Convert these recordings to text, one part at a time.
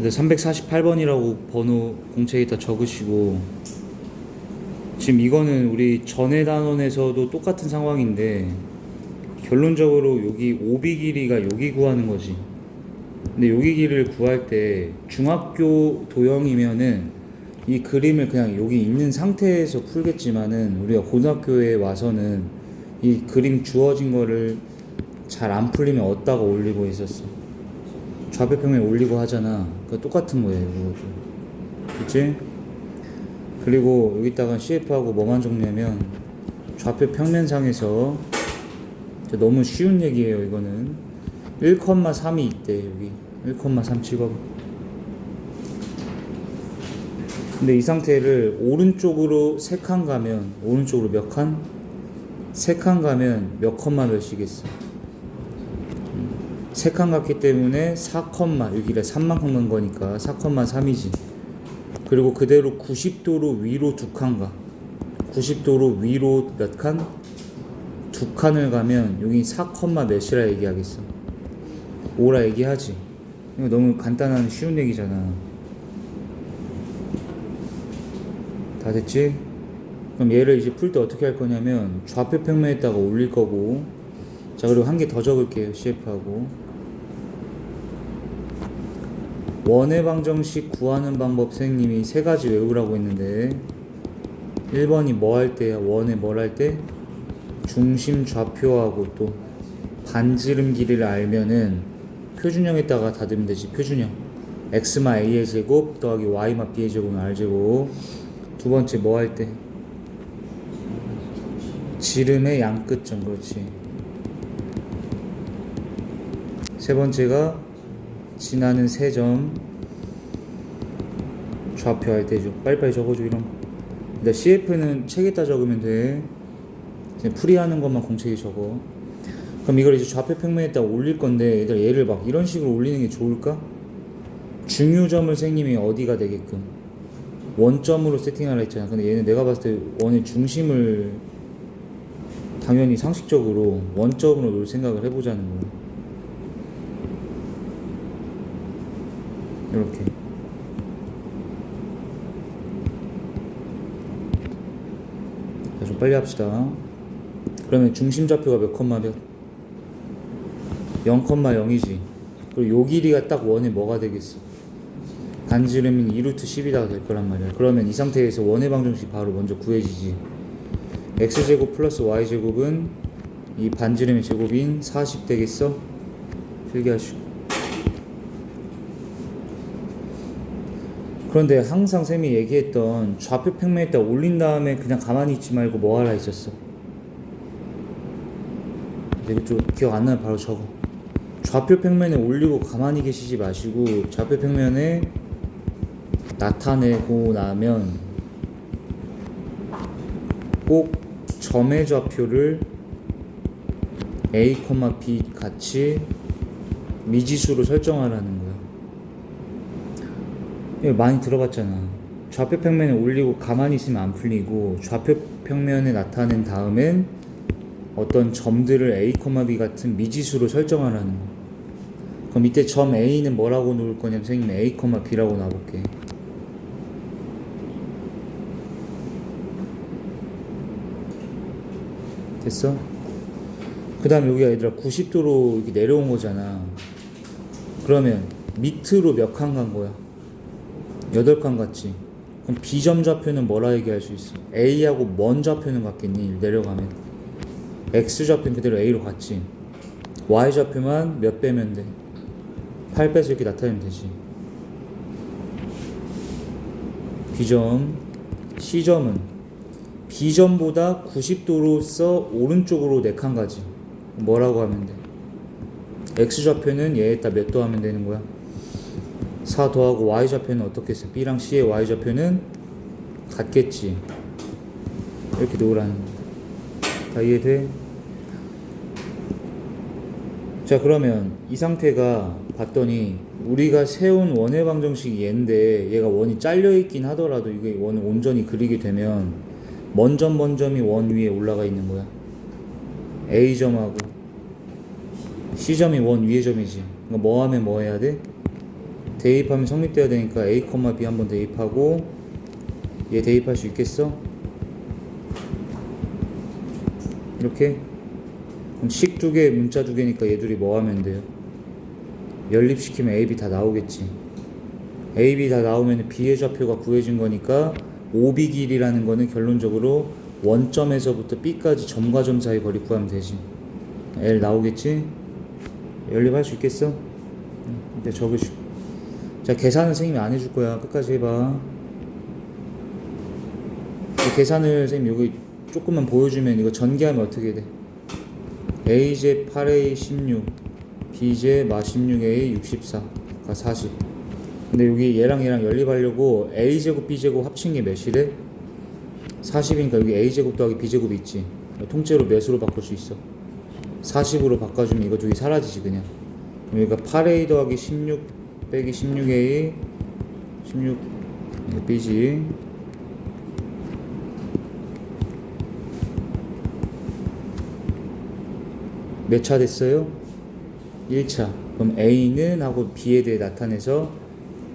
그래서 348번이라고 번호 공책에다 적으시고, 지금 이거는 우리 전해 단원에서도 똑같은 상황인데 결론적으로 여기 오비 길이가 여기 구하는 거지. 근데 여기 길이를 구할 때 중학교 도형이면은 이 그림을 그냥 여기 있는 상태에서 풀겠지만은 우리가 고등학교에 와서는 이 그림 주어진 거를 잘 안 풀리면 어디다가 올리고 있었어. 좌표평면에 올리고 하잖아. 그 똑같은 거예요, 이것도. 그치? 그리고 여기다가 CF하고 뭐만 적냐면 좌표평면상에서 너무 쉬운 얘기예요, 이거는. 1,3이 있대, 여기. 1,3 찍어봐. 근데 이 상태를 오른쪽으로 3칸 가면, 오른쪽으로 몇 칸? 3칸 가면 몇 컴마 몇이겠어? 3칸 갔기 때문에 4컴마, 여기가 3만큼 간 거니까 4,3이지. 그리고 그대로 90도로 위로 2칸 가. 90도로 위로 몇 칸? 2칸을 가면 여기 4, 몇이라 얘기하겠어. 5라 얘기하지. 이거 너무 간단한 쉬운 얘기잖아. 다 됐지? 그럼 얘를 이제 풀 때 어떻게 할 거냐면 좌표 평면에다가 올릴 거고, 자, 그리고 한 개 더 적을게요. CF하고 원의 방정식 구하는 방법 선생님이 3가지 외우라고 했는데 1번이 뭐 할 때야? 원의 뭘 할 때? 중심 좌표하고 또 반지름 길이를 알면은 표준형에다가 다듬으면 되지. 표준형 x마 a의 제곱 더하기 y마 b의 제곱은 r제곱. 두 번째 뭐 할 때? 지름의 양끝점. 그렇지. 세 번째가 지나는 세점 좌표할 때죠. 빨리빨리 적어줘 이런 거. 근데 CF는 책에다 적으면 돼. 풀이하는 것만 공책에 적어. 그럼 이걸 이제 좌표 평면에다 올릴 건데 얘를 막 이런 식으로 올리는 게 좋을까? 중요점을 선생님이 어디가 되게끔 원점으로 세팅하라 했잖아. 근데 얘는 내가 봤을 때 원의 중심을 당연히 상식적으로 원점으로 놓을 생각을 해보자는 거야. 이렇게. 자, 좀 빨리 합시다. 그러면 중심 좌표가 몇 컴마 몇? 0,0이지. 그리고 요 길이가 딱 원에 뭐가 되겠어? 반지름인 2루트 10이다가 될 거란 말이야. 그러면 이 상태에서 원의 방정식 바로 먼저 구해지지. x제곱 플러스 y제곱은 이 반지름의 제곱인 40 되겠어? 필기하시고. 그런데 항상 쌤이 얘기했던 좌표 평면에다 올린 다음에 그냥 가만히 있지 말고 뭐 하라 했었어? 이거 좀 기억 안 나면 바로 적어. 좌표 평면에 올리고 가만히 계시지 마시고 좌표 평면에 나타내고 나면 꼭 점의 좌표를 a, b 같이 미지수로 설정하라는 거야. 이거 많이 들어봤잖아. 좌표 평면에 올리고 가만히 있으면 안 풀리고 좌표 평면에 나타낸 다음엔 어떤 점들을 a, b 같은 미지수로 설정하라는 거. 그럼 이때 점 a는 뭐라고 놓을 거냐면 선생님이 a, b라고 놔볼게. 됐어? 그 다음에 여기가 얘들아 90도로 이렇게 내려온 거잖아. 그러면 밑으로 몇 칸 간 거야? 8칸 갔지. 그럼 B점 좌표는 뭐라 얘기할 수 있어? A하고 먼 좌표는 같겠니? 내려가면 X 좌표는 그대로 A로 갔지. Y 좌표만 몇 빼면 돼? 8 빼서 이렇게 나타내면 되지. B점, C점은 B점보다 90도로서 오른쪽으로 4칸 가지. 뭐라고 하면 돼? X 좌표는 얘에다 몇 도 하면 되는 거야? 4 더하고 Y 좌표는 어떻게 했어? B랑 C의 Y 좌표는 같겠지. 이렇게 놓으라는 거야. 다 이해돼? 자, 그러면 이 상태가 봤더니 우리가 세운 원의 방정식이 얘인데 얘가 원이 잘려있긴 하더라도 이게 원을 온전히 그리게 되면 먼점이 원 위에 올라가 있는 거야. A점하고 C점이 원 위에 점이지. 그러니까 뭐 하면 뭐 해야 돼? 대입하면 성립돼야 되니까 A, B 한번 대입하고 얘 대입할 수 있겠어? 이렇게? 그럼 식 두 개, 문자 두 개니까 얘 둘이 뭐 하면 돼요? 연립시키면 A, B 다 나오겠지. A, B 다 나오면 B의 좌표가 구해진 거니까 OB 길이라는 거는 결론적으로 원점에서부터 B까지 점과 점 사이 거리 구하면 되지. L 나오겠지? 연립할 수 있겠어? 이제 적으시고. 자, 계산은 선생님이 안 해줄 거야. 끝까지 해봐. 이 계산을 선생님 여기 조금만 보여주면 이거 전개하면 어떻게 돼? A제 8A 16, B제 마 16A 64가 40. 근데 여기 얘랑 연립하려고 A제곱 B제곱 합친 게 몇이래? 40이니까 여기 A제곱 더하기 B제곱 있지. 통째로 몇으로 바꿀 수 있어? 40으로 바꿔주면 이거 두 개 사라지지 그냥. 그러니까 8A 더하기 16 빼기 16A 16 B지. 몇 차 됐어요? 1차. 그럼 A는 하고 B에 대해 나타내서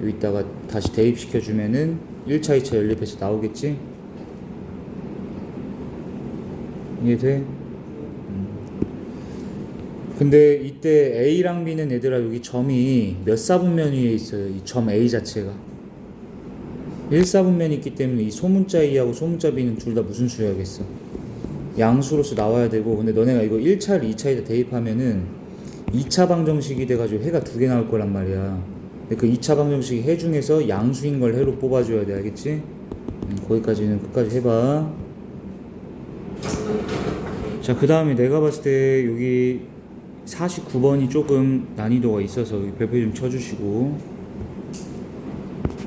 여기다가 다시 대입시켜주면은 1차, 2차 연립해서 나오겠지? 이해돼? 근데 이때 A랑 B는 얘들아 여기 점이 몇 사분면 위에 있어요. 이 점 A 자체가 1사분면이 있기 때문에 이 소문자 A하고 소문자 B는 둘 다 무슨 수야겠어? 양수로서 나와야 되고. 근데 너네가 이거 1차를 2차에다 대입하면은 2차 방정식이 돼가지고 해가 두 개 나올 거란 말이야. 근데 그 2차 방정식이 해 중에서 양수인 걸 해로 뽑아줘야 돼. 알겠지? 거기까지는 끝까지 해봐. 자, 그 다음에 내가 봤을 때 여기 49번이 조금 난이도가 있어서 여기 별표 좀 쳐주시고.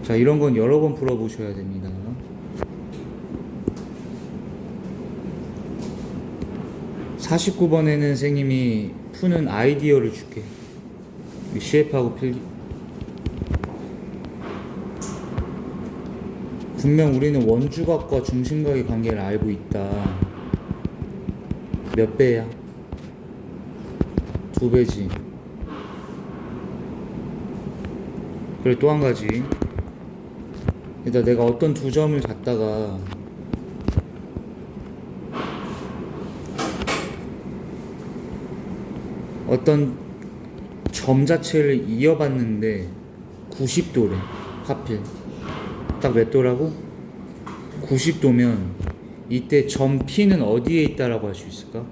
자, 이런 건 여러 번 풀어보셔야 됩니다. 49번에는 선생님이 푸는 아이디어를 줄게. CF하고 필기. 분명 우리는 원주각과 중심각의 관계를 알고 있다. 몇 배야? 2배지. 그리고 또 한 가지. 일단 내가 어떤 두 점을 갖다가 어떤 점 자체를 이어봤는데 90도래. 하필 딱 몇 도라고? 90도면 이때 점 P는 어디에 있다라고 할 수 있을까?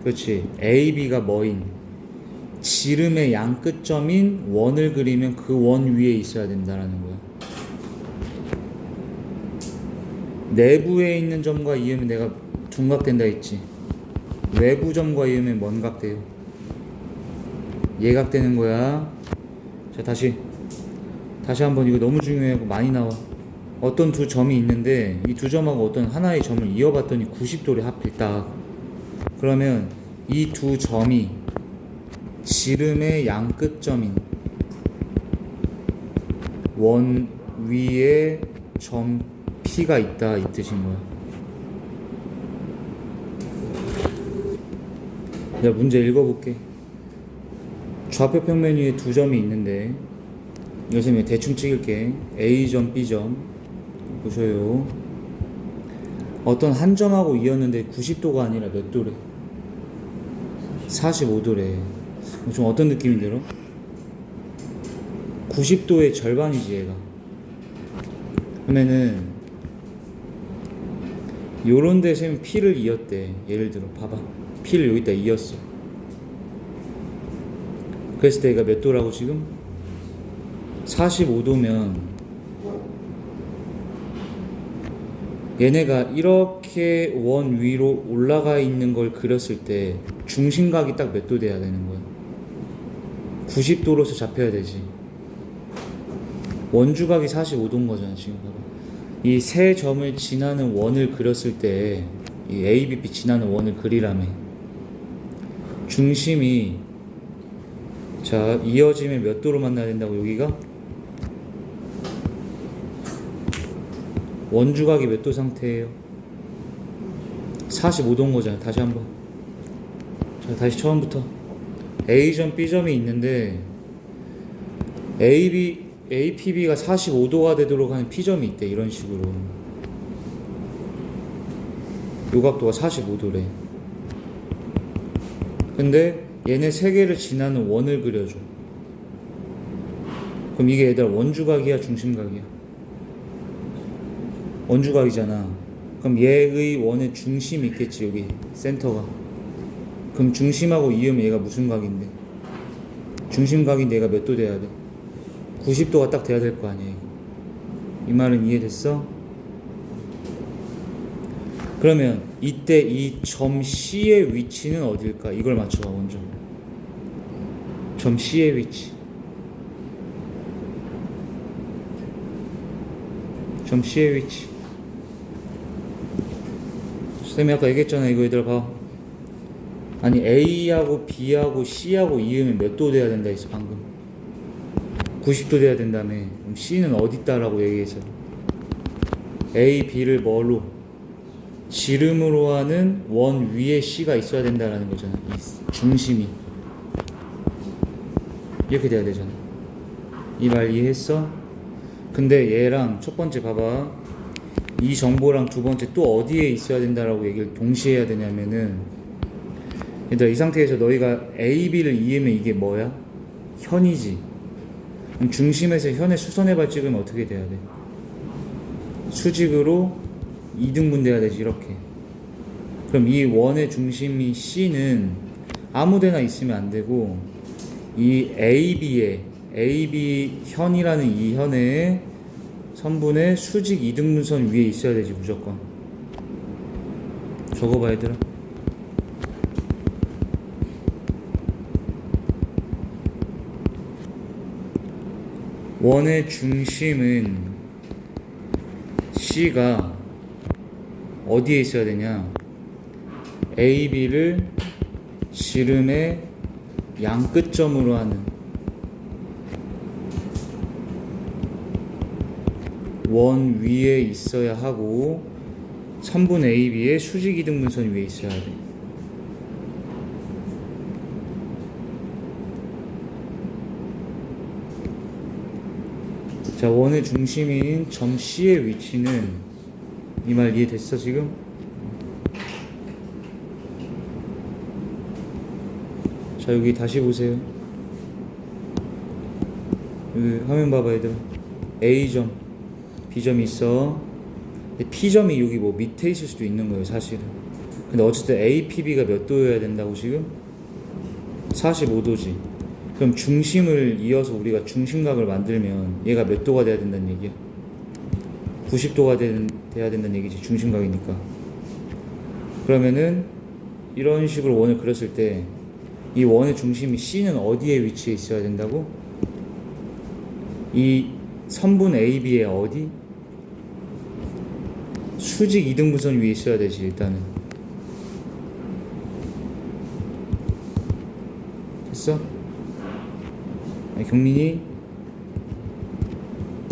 그렇지. A, B가 뭐인? 지름의 양 끝점인 원을 그리면 그 원 위에 있어야 된다라는 거야. 내부에 있는 점과 이으면 내가 둔각된다 했지. 외부 점과 이으면 뭔 각돼요? 예각되는 거야. 자, 다시 한번. 이거 너무 중요하고 많이 나와. 어떤 두 점이 있는데 이 두 점하고 어떤 하나의 점을 이어봤더니 90도래. 하필 딱. 그러면 이 두 점이 지름의 양 끝점인 원 위에 점 P가 있다, 이 뜻인 거야. 내가 문제 읽어볼게. 좌표 평면 위에 두 점이 있는데 여기서 대충 찍을게. A점, B점 보셔요. 어떤 한 점하고 이었는데 90도가 아니라 몇 도래? 45도래. 좀 어떤 느낌이 들어? 90도의 절반이지 얘가. 그러면은 요런 데서 P를 이었대. 예를 들어 봐봐. P를 여기다 이었어. 그랬을 때 얘가 몇 도라고 지금? 45도면 얘네가 이렇게 원 위로 올라가 있는 걸 그렸을 때 중심각이 딱 몇 도 돼야 되는 거야? 90도로서 잡혀야 되지. 원주각이 45도인 거잖아 지금. 봐봐. 이 세 점을 지나는 원을 그렸을 때 이 ABP 지나는 원을 그리라며. 중심이 자 이어지면 몇 도로 만나야 된다고? 여기가 원주각이 몇 도 상태예요? 45도인 거잖아. 다시 한번. 자, 다시 처음부터. A점, B점이 있는데 APB가 45도가 되도록 하는 P점이 있대. 이런 식으로 요 각도가 45도래. 근데 얘네 세 개를 지나는 원을 그려줘. 그럼 이게 얘들아 원주각이야, 중심각이야? 원주각이잖아. 그럼 얘의 원의 중심이 있겠지, 여기 센터가. 그럼 중심하고 이으면 얘가 무슨 각인데? 중심각인데 얘가 몇 도 돼야 돼? 90도가 딱 돼야 될 거 아니야, 이거. 이 말은 이해됐어? 그러면 이때 이 점 C의 위치는 어딜까? 이걸 맞춰봐. 먼저 점 C의 위치. 점 C의 위치. 쌤이 아까 얘기했잖아. 이거 얘들아 봐. 아니 A하고 B하고 C하고 이으면 몇 도 돼야 된다 했어 방금. 90도 돼야 된다며. 그럼 C는 어디 있다라고 얘기해서 A, B를 뭘로? 지름으로 하는 원 위에 C가 있어야 된다라는 거잖아. 이 중심이 이렇게 돼야 되잖아. 이 말 이해했어? 근데 얘랑 첫 번째 봐봐. 이 정보랑 두 번째 또 어디에 있어야 된다라고 얘기를 동시에 해야 되냐면은, 얘들아 이 상태에서 너희가 A, B를 이으면 이게 뭐야? 현이지. 그럼 중심에서 현의 수선의 발 찍으면 어떻게 돼야 돼? 수직으로 2등분 돼야 되지. 이렇게. 그럼 이 원의 중심이 C는 아무데나 있으면 안 되고 이 AB 현이라는 이 현의 선분의 수직 2등분선 위에 있어야 되지 무조건. 적어봐 얘들아. 원의 중심은 C가 어디에 있어야 되냐? AB를 지름의 양 끝점으로 하는 원 위에 있어야 하고 선분 AB의 수직 이등분선 위에 있어야 돼. 자, 원의 중심인 점 C의 위치는, 이 말 이해됐어 지금? 자, 여기 다시 보세요. 여기 화면 봐봐 얘들아. A점, B점이 있어. 근데 P점이 여기 뭐 밑에 있을 수도 있는 거예요 사실은. 근데 어쨌든 APB가 몇 도여야 된다고 지금? 45도지. 그럼 중심을 이어서 우리가 중심각을 만들면 얘가 몇 도가 돼야 된다는 얘기야? 90도가 돼야 된다는 얘기지. 중심각이니까. 그러면은 이런 식으로 원을 그렸을 때 이 원의 중심이 C는 어디에 위치해 있어야 된다고? 이 선분 AB의 어디? 수직 이등분선 위에 있어야 되지 일단은. 됐어? 아니, 경민이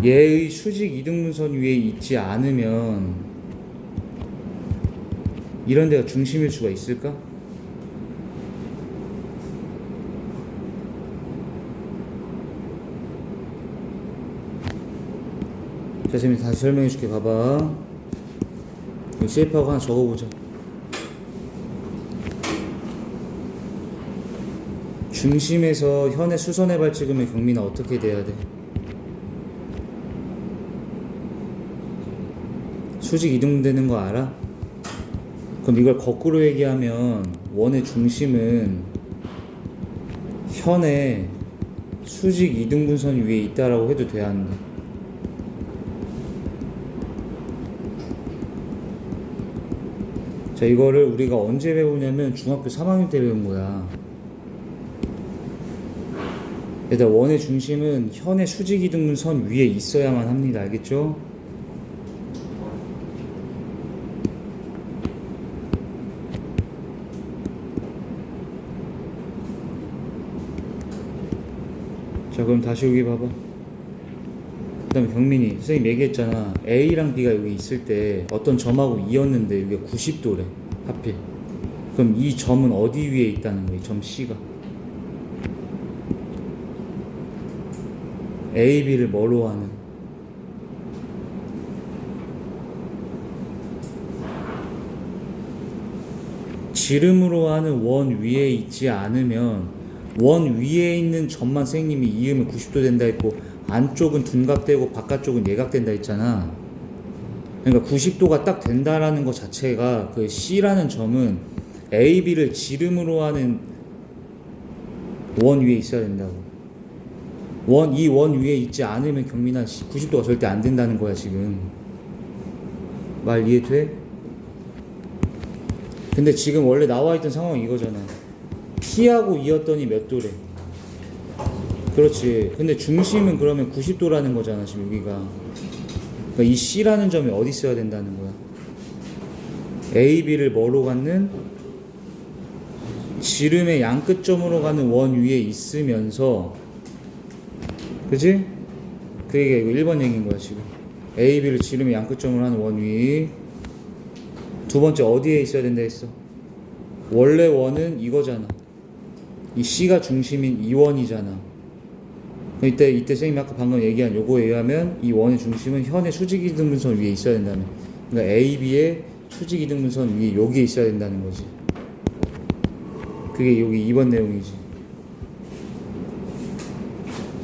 얘의 수직 이등분선 위에 있지 않으면 이런 데가 중심일 수가 있을까? 자, 쌤이 다시 설명해 줄게. 봐봐. 이거 쉐이프하고 하나 적어보자. 중심에서 현의 수선의 발 찍으면 경민아 어떻게 돼야 돼? 수직 이등분되는 거 알아? 그럼 이걸 거꾸로 얘기하면 원의 중심은 현의 수직 이등분선 위에 있다라고 해도 돼야 한다. 자, 이거를 우리가 언제 배우냐면 중학교 3학년 때 배운 거야. 얘들아, 원의 중심은 현의 수직 이등분선 위에 있어야만 합니다. 알겠죠? 자, 그럼 다시 여기 봐봐. 그 다음에 경민이, 선생님 얘기했잖아. A랑 B가 여기 있을 때 어떤 점하고 이었는데 여기가 90도래 하필. 그럼 이 점은 어디 위에 있다는 거야? 점 C가. A, B를 뭐로 하는? 지름으로 하는 원 위에 있지 않으면 원 위에 있는 점만 선생님이 이으면 90도 된다 했고 안쪽은 둔각되고 바깥쪽은 예각된다 했잖아. 그러니까 90도가 딱 된다라는 것 자체가 그 C라는 점은 A, B를 지름으로 하는 원 위에 있어야 된다고. 이 원 위에 있지 않으면 경민아 90도가 절대 안 된다는 거야 지금. 말 이해돼? 근데 지금 원래 나와있던 상황이 이거잖아. P하고 E였더니 몇 도래? 그렇지. 근데 중심은 그러면 90도라는 거잖아 지금 여기가. 그러니까 이 C라는 점이 어디 있어야 된다는 거야? A, B를 뭐로 갖는? 지름의 양끝점으로 가는 원 위에 있으면서, 그치? 그 얘기가 이거 1번 얘기인 거야 지금. A, B를 지름의 양끝점으로 하는 원 위. 두 번째 어디에 있어야 된다 했어? 원래 원은 이거잖아. 이 C가 중심인 이 원이잖아. 이때 선생님이 아까 방금 얘기한 요거에 의하면 이 원의 중심은 현의 수직이등분선 위에 있어야 된다는. 그러니까 A, B의 수직이등분선 위에 여기에 있어야 된다는 거지. 그게 여기 2번 내용이지.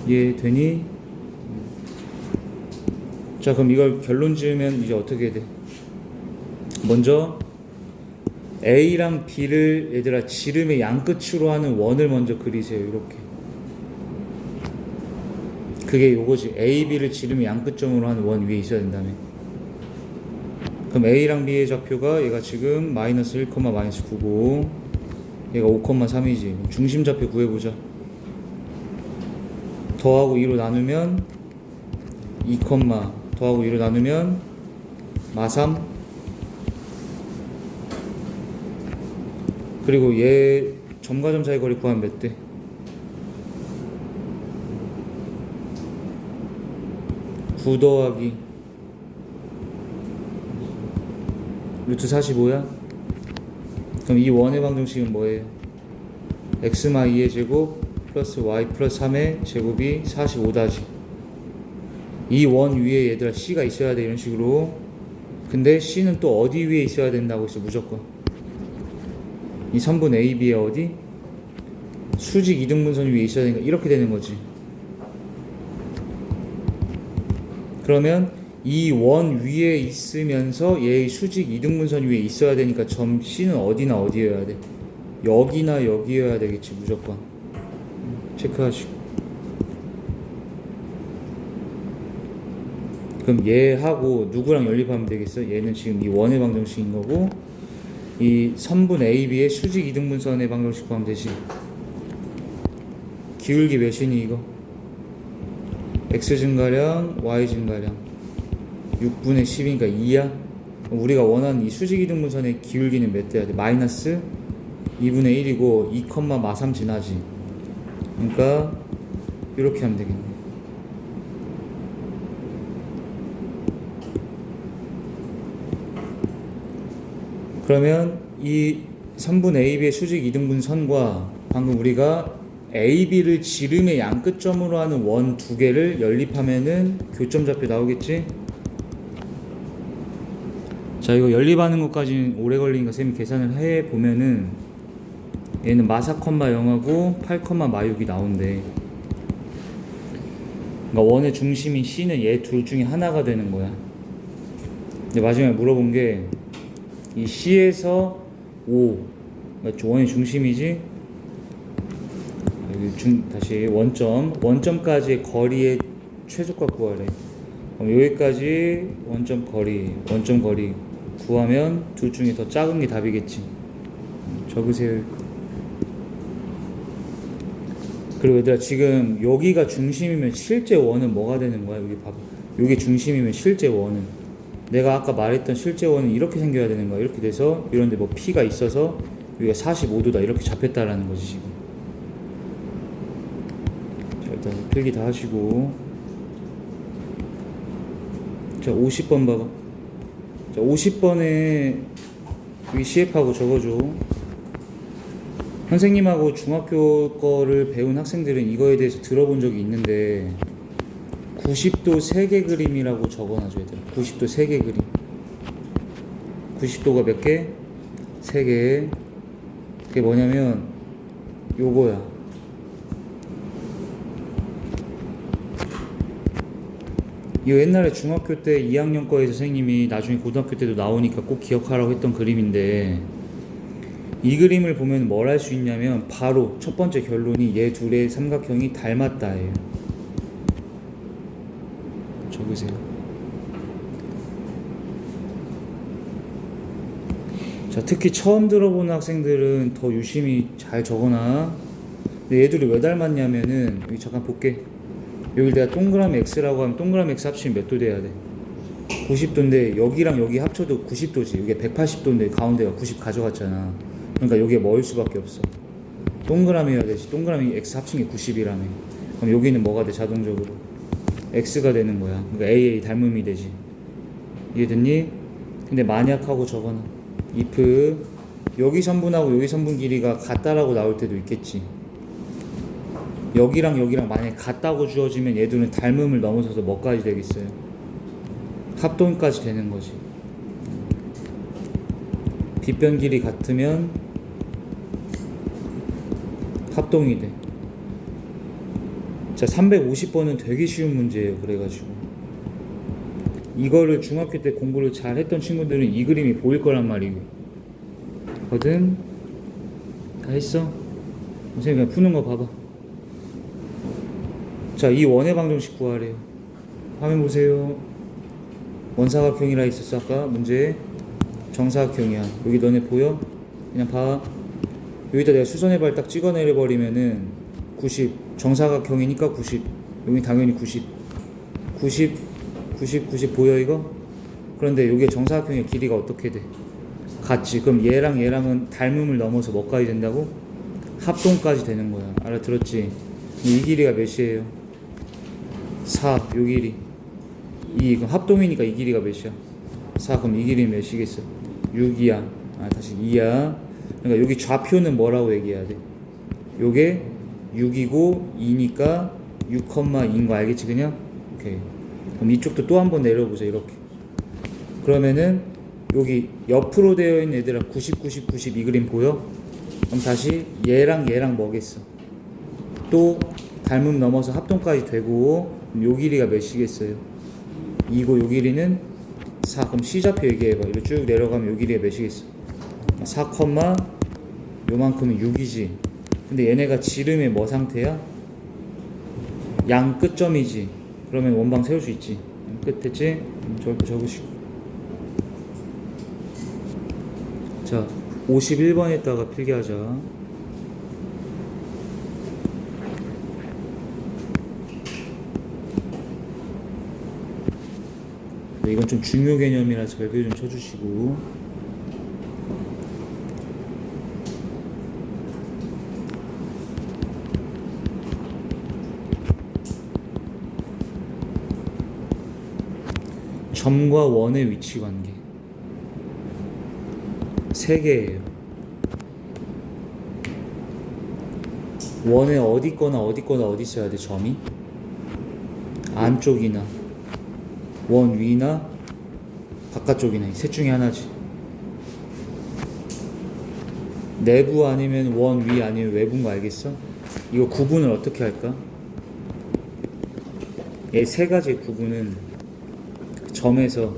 이해되니? 자, 그럼 이걸 결론 지으면 이제 어떻게 돼? 먼저 A랑 B를 얘들아 지름의 양끝으로 하는 원을 먼저 그리세요. 이렇게. 그게 요거지. A, B를 지름의 양끝점으로 하는 원 위에 있어야 된다며. 그럼 A랑 B의 좌표가 얘가 지금 마이너스 1, 마이너스 9고 얘가 5,3이지. 중심 좌표 구해보자. 더하고 2로 나누면 2, 더하고 2로 나누면 마3. 그리고 얘 점과 점 사이 거리 구하면 몇 대? 9 더하기 루트 45야? 그럼 이 원의 방정식은 뭐예요? x-2의 제곱 플러스 y 플러스 3의 제곱이 45다지. 이 원 위에 얘들아 C가 있어야 돼. 이런 식으로. 근데 C는 또 어디 위에 있어야 된다고 했어? 무조건 이 선분 A, B의 어디? 수직 이등분선 위에 있어야 되니까 이렇게 되는 거지. 그러면 이 원 위에 있으면서 얘의 수직 이등분선 위에 있어야 되니까 점 C는 어디나 어디여야 돼? 여기나 여기여야 되겠지 무조건. 체크하시고. 그럼 얘하고 누구랑 연립하면 되겠어? 얘는 지금 이 원의 방정식인 거고 이 선분 AB의 수직 이등분선의 방정식 구하면 되지. 기울기 몇이니 이거? x 증가량 y 증가량 6분의 10이니까 2야. 우리가 원하는 이 수직 이등분선의 기울기는 몇 돼야 돼? 마이너스 2분의 1이고 2, 마3 지나지. 그러니까 이렇게 하면 되겠네. 그러면 이 선분 AB의 수직 이등분선과 방금 우리가 AB를 지름의 양끝점으로 하는 원 두 개를 연립하면은 교점 좌표 나오겠지? 자, 이거 연립하는 것까지 오래 걸리니까 쌤이 계산을 해보면은 얘는 마4, 0하고 8, 마6이 나온대. 그러니까 원의 중심인 C는 얘 둘 중에 하나가 되는 거야. 근데 마지막에 물어본 게 이 C에서 5, 그러니까 원의 중심이지. 다시 원점까지의 거리의 최소값 구하래. 그럼 여기까지 원점 거리 구하면 둘 중에 더 작은 게 답이겠지. 적으세요. 그리고 얘들아 지금 여기가 중심이면 실제 원은 뭐가 되는 거야? 여기 봐봐. 여기 중심이면 실제 원은 내가 아까 말했던 실제 원은 이렇게 생겨야 되는 거야. 이렇게 돼서 이런데 뭐 P가 있어서 여기가 45도다 이렇게 잡혔다라는 거지 지금. 자, 일단 필기 다 하시고. 자, 50번 봐봐. 자, 50번에 여기 CF하고 적어줘. 선생님하고 중학교 거를 배운 학생들은 이거에 대해서 들어본 적이 있는데 90도 3개 그림이라고 적어놔줘야 돼요. 90도 3개 그림. 90도가 몇 개? 3개. 그게 뭐냐면 요거야. 이 옛날에 중학교 때 2학년 거에 선생님이 나중에 고등학교 때도 나오니까 꼭 기억하라고 했던 그림인데, 이 그림을 보면 뭘 할 수 있냐면 바로 첫 번째 결론이 얘 둘의 삼각형이 닮았다예요. 적으세요. 자, 특히 처음 들어보는 학생들은 더 유심히 잘 적어놔. 근데 얘들이 왜 닮았냐면은, 여기 잠깐 볼게. 여기 내가 동그라미 x라고 하면 동그라미 x 합치면 몇 도 돼야 돼? 90도인데 여기랑 여기 합쳐도 90도지. 이게 180도인데 가운데가 90 가져갔잖아. 그러니까 여기에 뭐일 수밖에 없어. 동그라미여야 되지. 동그라미 x 합친 게 90이라며. 그럼 여기는 뭐가 돼? 자동적으로 x가 되는 거야. 그러니까 AA 닮음이 되지. 이해됐니? 근데 만약하고 적어놔. if 여기 선분하고 여기 선분 길이가 같다라고 나올 때도 있겠지. 여기랑 여기랑 만약에 같다고 주어지면 얘들은 닮음을 넘어서서 뭐까지 되겠어요? 합동까지 되는 거지. 빗변 길이 같으면 합동이 돼. 자, 350번은 되게 쉬운 문제예요. 그래가지고 이거를 중학교 때 공부를 잘 했던 친구들은 이 그림이 보일 거란 말이거든. 다 했어? 선생님 그냥 푸는 거 봐봐. 자, 이 원의 방정식 구하래요. 화면 보세요. 원사각형이라 있었어 아까 문제. 정사각형이야. 여기 너네 보여? 그냥 봐. 여기다 내가 수선의 발 딱 찍어내려버리면은 90. 정사각형이니까 90. 여기 당연히 90. 90 보여 이거? 그런데 여기에 정사각형의 길이가 어떻게 돼? 같지. 그럼 얘랑 얘랑은 닮음을 넘어서 뭐까지 된다고? 합동까지 되는 거야. 알아들었지? 이 길이가 몇이에요? 4. 요 길이 2. 그럼 합동이니까 이 길이가 몇이야? 4. 그럼 이 길이 몇이겠어? 6이야. 다시 2야. 그러니까 여기 좌표는 뭐라고 얘기해야 돼? 요게 6이고 2니까 6,2인 거 알겠지 그냥? 오케이. 그럼 이쪽도 또 한 번 내려보자. 이렇게. 그러면은 여기 옆으로 되어 있는 얘들아 90, 90, 90 이 그림 보여? 그럼 다시 얘랑 얘랑 뭐겠어? 또 닮음 넘어서 합동까지 되고, 그럼 요 길이가 몇이겠어요? 2고 요 길이는 4. 그럼 C좌표 얘기해봐. 이렇게 쭉 내려가면 요 길이가 몇이겠어? 4, 요만큼은 6이지. 근데 얘네가 지름의 뭐 상태야? 양 끝점이지. 그러면 원방 세울 수 있지. 끝 됐지? 저렇게 적으시고. 자, 51번에다가 필기하자. 이건 좀 중요 개념이라서 별표 좀 쳐주시고. 점과 원의 위치 관계 3개예요. 원에 어디 거나 어디 있어야 돼? 점이 안쪽이나 원 위나 바깥쪽이나 셋 중에 하나지. 내부 아니면 원 위 아니면 외부인 거 알겠어? 이거 구분을 어떻게 할까? 이 세 가지 구분은 점에서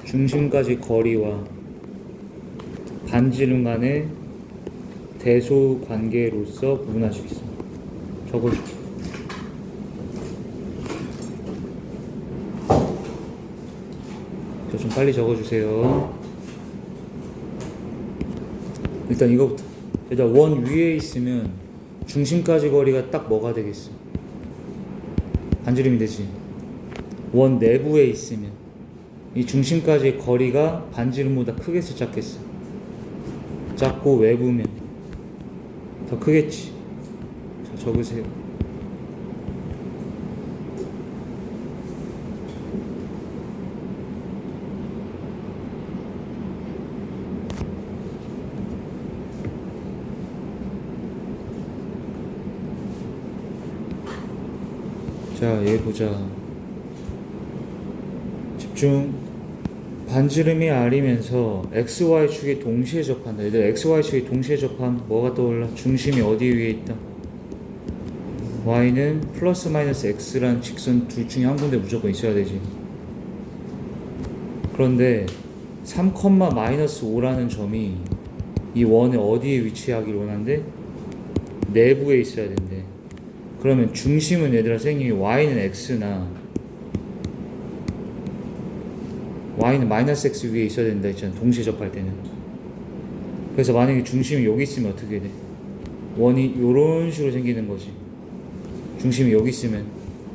중심까지 거리와 반지름 간의 대소 관계로서 구분할 수 있어. 적어줄게. 좀 빨리 적어주세요. 일단 이거부터. 일단 원 위에 있으면 중심까지 거리가 딱 뭐가 되겠어? 반지름이 되지. 원 내부에 있으면 이 중심까지 거리가 반지름보다 크겠어 작겠어? 작고 외부면 더 크겠지. 자, 적으세요. 자, 얘 보자. 집중. 반지름이 R이면서 XY축이 동시에 접한다. 얘들 XY축이 동시에 접하면 뭐가 떠올라? 중심이 어디 위에 있다? Y는 플러스 마이너스 X라는 직선 둘 중에 한 군데 무조건 있어야 되지. 그런데 3,-5라는 점이 이 원의 어디에 위치하기를 원하는데? 내부에 있어야 된대. 그러면 중심은 얘들아 선생님이 Y는 X나 Y는 마이너스 X 위에 있어야 된다 했잖아. 동시에 접할 때는. 그래서 만약에 중심이 여기 있으면 어떻게 돼? 원이 이런 식으로 생기는 거지. 중심이 여기 있으면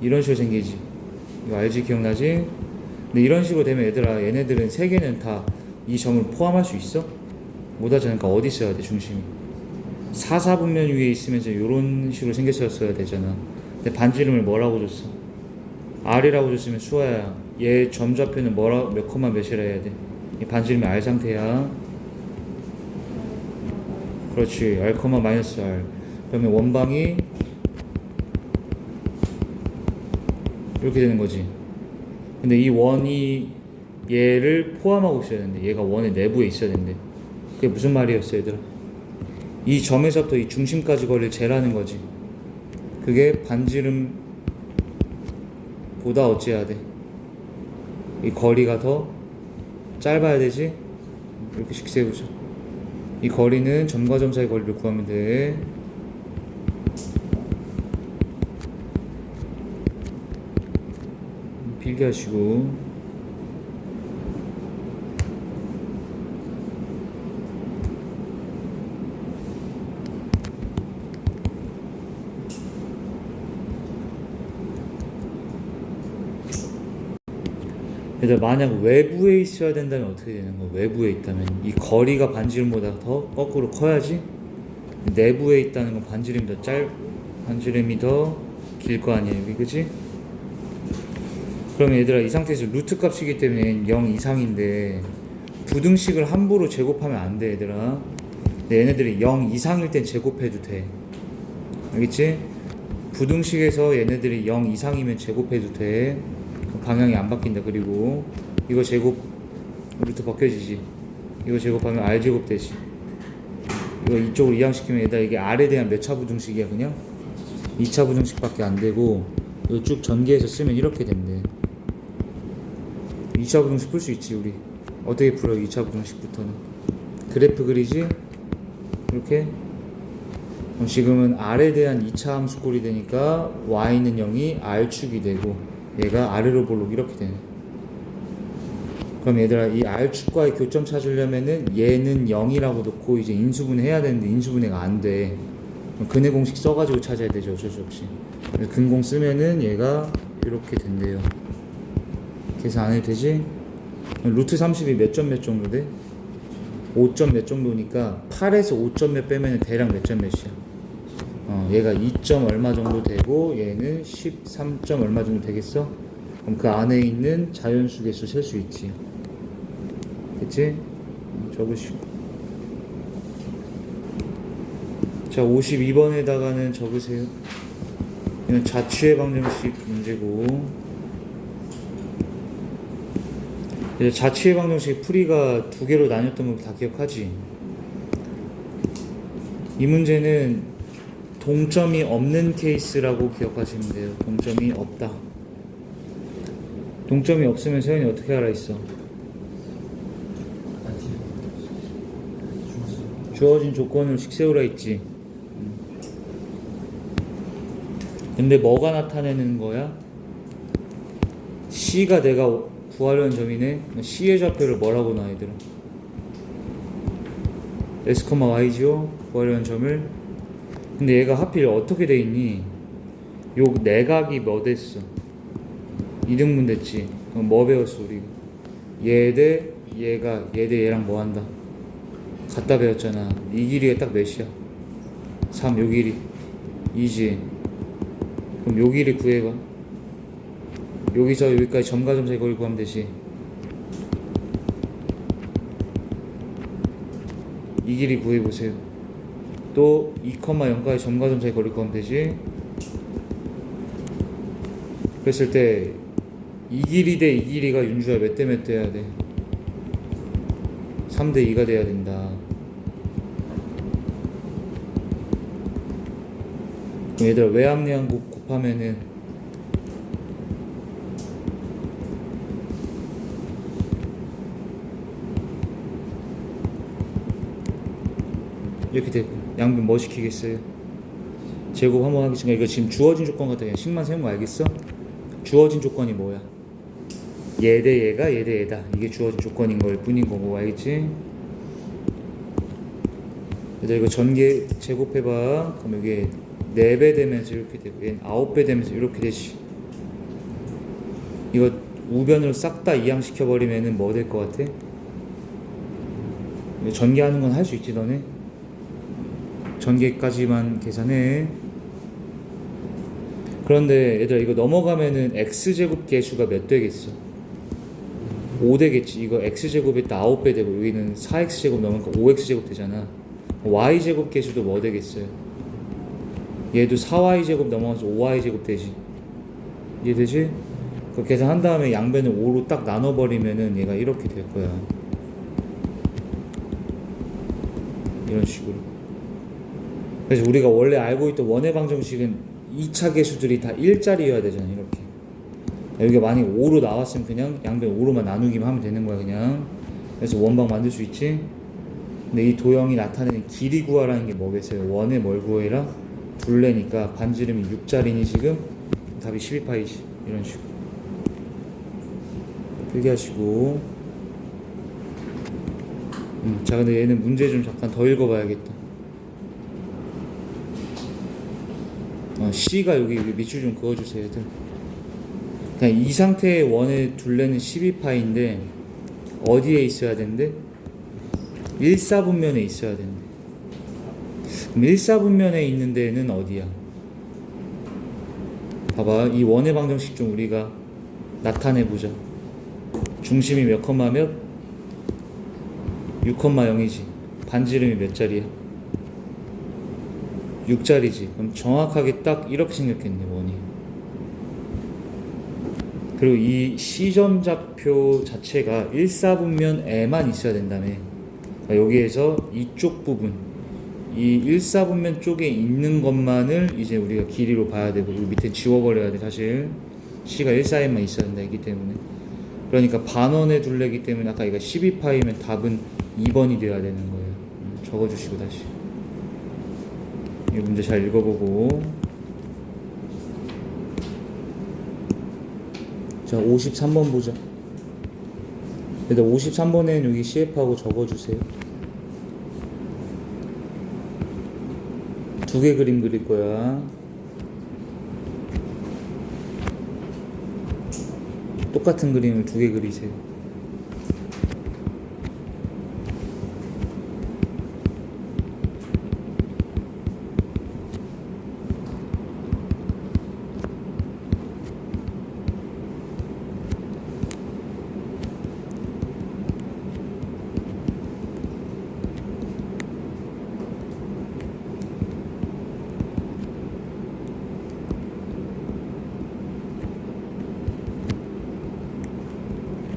이런 식으로 생기지. 이거 알지? 기억나지? 근데 이런 식으로 되면 얘들아 얘네들은 세 개는 다 이 점을 포함할 수 있어? 못하지. 그러니까 어디 있어야 돼 중심이? 사사분면 위에 있으면 이제 이런 식으로 생겼어야 되잖아. 근데 반지름을 뭐라고 줬어? R이라고 줬으면 수아야 얘 점좌표는 뭐라 몇 콤마 몇이라 해야 돼? 이 반지름이 R 상태야. 그렇지. R, 마이너스 R. 그러면 원방이 이렇게 되는 거지. 근데 이 원이 얘를 포함하고 있어야 되는데 얘가 원의 내부에 있어야 되는데 그게 무슨 말이었어 얘들아? 이 점에서부터 이 중심까지 거리를 재라는 거지. 그게 반지름보다 어찌해야 돼? 이 거리가 더 짧아야 되지? 이렇게씩 세우자. 이 거리는 점과 점 사이 거리를 구하면 돼. 필기하시고. 얘들 만약 외부에 있어야 된다면 어떻게 되는 거야? 외부에 있다면 이 거리가 반지름보다 더 거꾸로 커야지. 내부에 있다는 건 반지름이 더 길 거 아니에요, 여기 그지? 그러면 얘들아 이 상태에서 루트 값이기 때문에 0 이상인데 부등식을 함부로 제곱하면 안 돼 얘들아. 근데 얘네들이 0 이상일 땐 제곱해도 돼. 알겠지? 부등식에서 얘네들이 0 이상이면 제곱해도 돼. 방향이 안 바뀐다. 그리고 이거 제곱 루트 벗겨지지. 이거 제곱하면 R 제곱 되지. 이거 이쪽으로 이항시키면 얘들아 이게 R에 대한 몇 차 부등식이야 그냥? 2차 부등식밖에 안 되고 이거 쭉 전개해서 쓰면 이렇게 된대. 2차 부등식 풀 수 있지 우리. 어떻게 풀어 2차 부등식부터는? 그래프 그리지? 이렇게. 그럼 지금은 R에 대한 2차 함수꼴이 되니까 Y는 0이 R축이 되고 얘가 아래로 볼록 이렇게 되네. 그럼 얘들아 이 R축과의 교점 찾으려면은 얘는 0이라고 놓고 이제 인수분해 해야 되는데 인수분해가 안 돼. 근해 공식 써가지고 찾아야 되죠. 어쩔 수 없이. 근공 쓰면은 얘가 이렇게 된대요. 계산 안 해도 되지? 루트 30이 몇 점 몇 정도 돼? 5점 몇 정도니까 8에서 5점 몇 빼면은 대략 몇 점 몇이야? 얘가 2점 얼마 정도 되고 얘는 13점 얼마 정도 되겠어? 그럼 그 안에 있는 자연수 개수 셀 수 있지. 됐지? 적으시고. 자 52번에다가는 적으세요. 이건 자취의 방정식 문제고 자취의 방정식 풀이가 두 개로 나뉘었던 거 다 기억하지? 이 문제는 동점이 없는 케이스라고 기억하시면 돼요. 동점이 없다. 동점이 없으면 세연이 어떻게 알아 있어? 주어진 조건을 식세우라 했지. 근데 뭐가 나타내는 거야? C가 내가 구하려는 점이네. C의 좌표를 뭐라고 놔 얘들아? S, Y죠? 구하려는 점을. 근데 얘가 하필 어떻게 돼 있니? 요 내각이 뭐 됐어? 2등분 됐지. 그럼 뭐 배웠어 우리? 얘 대 얘가 얘 대 얘랑 뭐 한다? 같다 배웠잖아. 이 길이가 딱 몇이야? 3. 요 길이 2지. 그럼 요 길이 구해봐. 여기서 여기까지 점과 점 사이 거리 구하면 되지. 이 길이 구해보세요. 또 2,0까지 점과 점 사이 거리 구하면 되지. 그랬을 때 이 길이 대 이 길이가 윤주야 몇 대 몇 대 해야 돼? 3대 2가 돼야 된다. 그럼 얘들아 외압내한 곱하면은 이렇게 되고 양변 뭐 시키겠어요? 제곱 한번 하겠습니다. 이거 지금 주어진 조건 같아. 그냥 식만 세운 거 알겠어? 주어진 조건이 뭐야? 얘 대 얘가 얘 대 얘다. 이게 주어진 조건인 걸 뿐인 거고 알겠지? 얘들아 이거 전개 제곱해봐. 그럼 여기 4배 되면서 이렇게 되고 얘는 9배 되면서 이렇게 되지. 이거 우변으로 싹 다 이항시켜버리면은 뭐 될 것 같아? 전개하는 건 할 수 있지 너네? 전개까지만 계산해. 그런데 얘들아 이거 넘어가면은 x제곱 개수가 몇 되겠어? 5 되겠지. 이거 x제곱에 딱 9배 되고 여기는 4x제곱 넘으니까 5x제곱 되잖아. y제곱 개수도 뭐 되겠어요? 얘도 4y제곱 넘어가서 5y제곱 되지. 이해되지? 그 계산한 다음에 양변을 5로 딱 나눠버리면은 얘가 이렇게 될 거야. 이런 식으로. 그래서 우리가 원래 알고 있던 원의 방정식은 2차 개수들이 다 1짜리여야 되잖아. 이렇게 여기가 만약 5로 나왔으면 그냥 양변 5로만 나누기만 하면 되는 거야 그냥. 그래서 원방 만들 수 있지. 근데 이 도형이 나타내는 길이 구하라는 게 뭐겠어요? 원의 뭘 구해라? 둘레니까 반지름이 6짜리니 지금 답이 12파이지. 이런 식으로 필기하시고. 자 근데 얘는 문제 좀 잠깐 더 읽어봐야겠다. C가 여기 밑줄 좀 그어주세요 얘들. 그냥 이 상태의 원의 둘레는 12파인데 어디에 있어야 된대? 1사분면에 있어야 된대. 그럼 1사분면에 있는 데는 어디야? 봐봐 이 원의 방정식 좀 우리가 나타내보자. 중심이 몇 컴마 몇? 6,0이지. 반지름이 몇 자리야? 6자리지. 그럼 정확하게 딱 이렇게 생겼겠네 원이. 그리고 이 C점좌표 자체가 1사분면에만 있어야 된다며. 그러니까 여기에서 이쪽 부분 이 1사분면 쪽에 있는 것만을 이제 우리가 길이로 봐야 되고 여기 밑에 지워버려야 돼. 사실 C가 1사에만 있어야 된다 했기 때문에. 그러니까 반원의 둘레기 때문에 아까 이거 12파이면 답은 2번이 돼야 되는 거예요. 적어주시고 다시 이 문제 잘 읽어보고. 자 53번 보자. 일단 53번에는 여기 CF하고 적어주세요. 두 개 그림 그릴 거야. 똑같은 그림을 두 개 그리세요.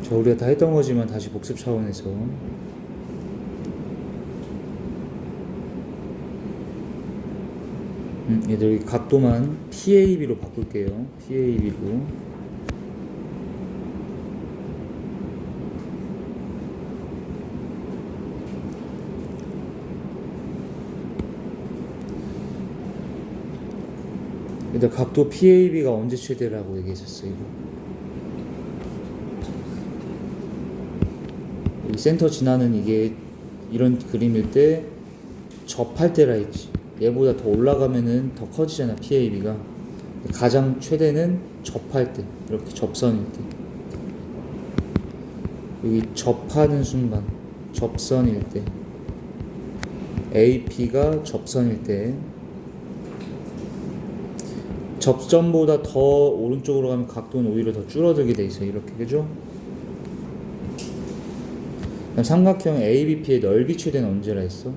자, 우리가 다 했던 거지만 다시 복습 차원에서 얘들 여기 각도만 PAB로 바꿀게요. PAB로. 얘들 각도 PAB가 언제 최대라고 얘기했었어 이거. 이 센터 지나는 이게 이런 그림일 때 접할 때라 했지. 얘보다 더 올라가면은 더 커지잖아 PAB가. 가장 최대는 접할 때, 이렇게 접선일 때. 여기 접하는 순간, 접선일 때, AP가 접선일 때, 접선보다 더 오른쪽으로 가면 각도는 오히려 더 줄어들게 돼 있어요. 이렇게, 그죠? 그럼 삼각형 ABP의 넓이 최대는 언제라 했어?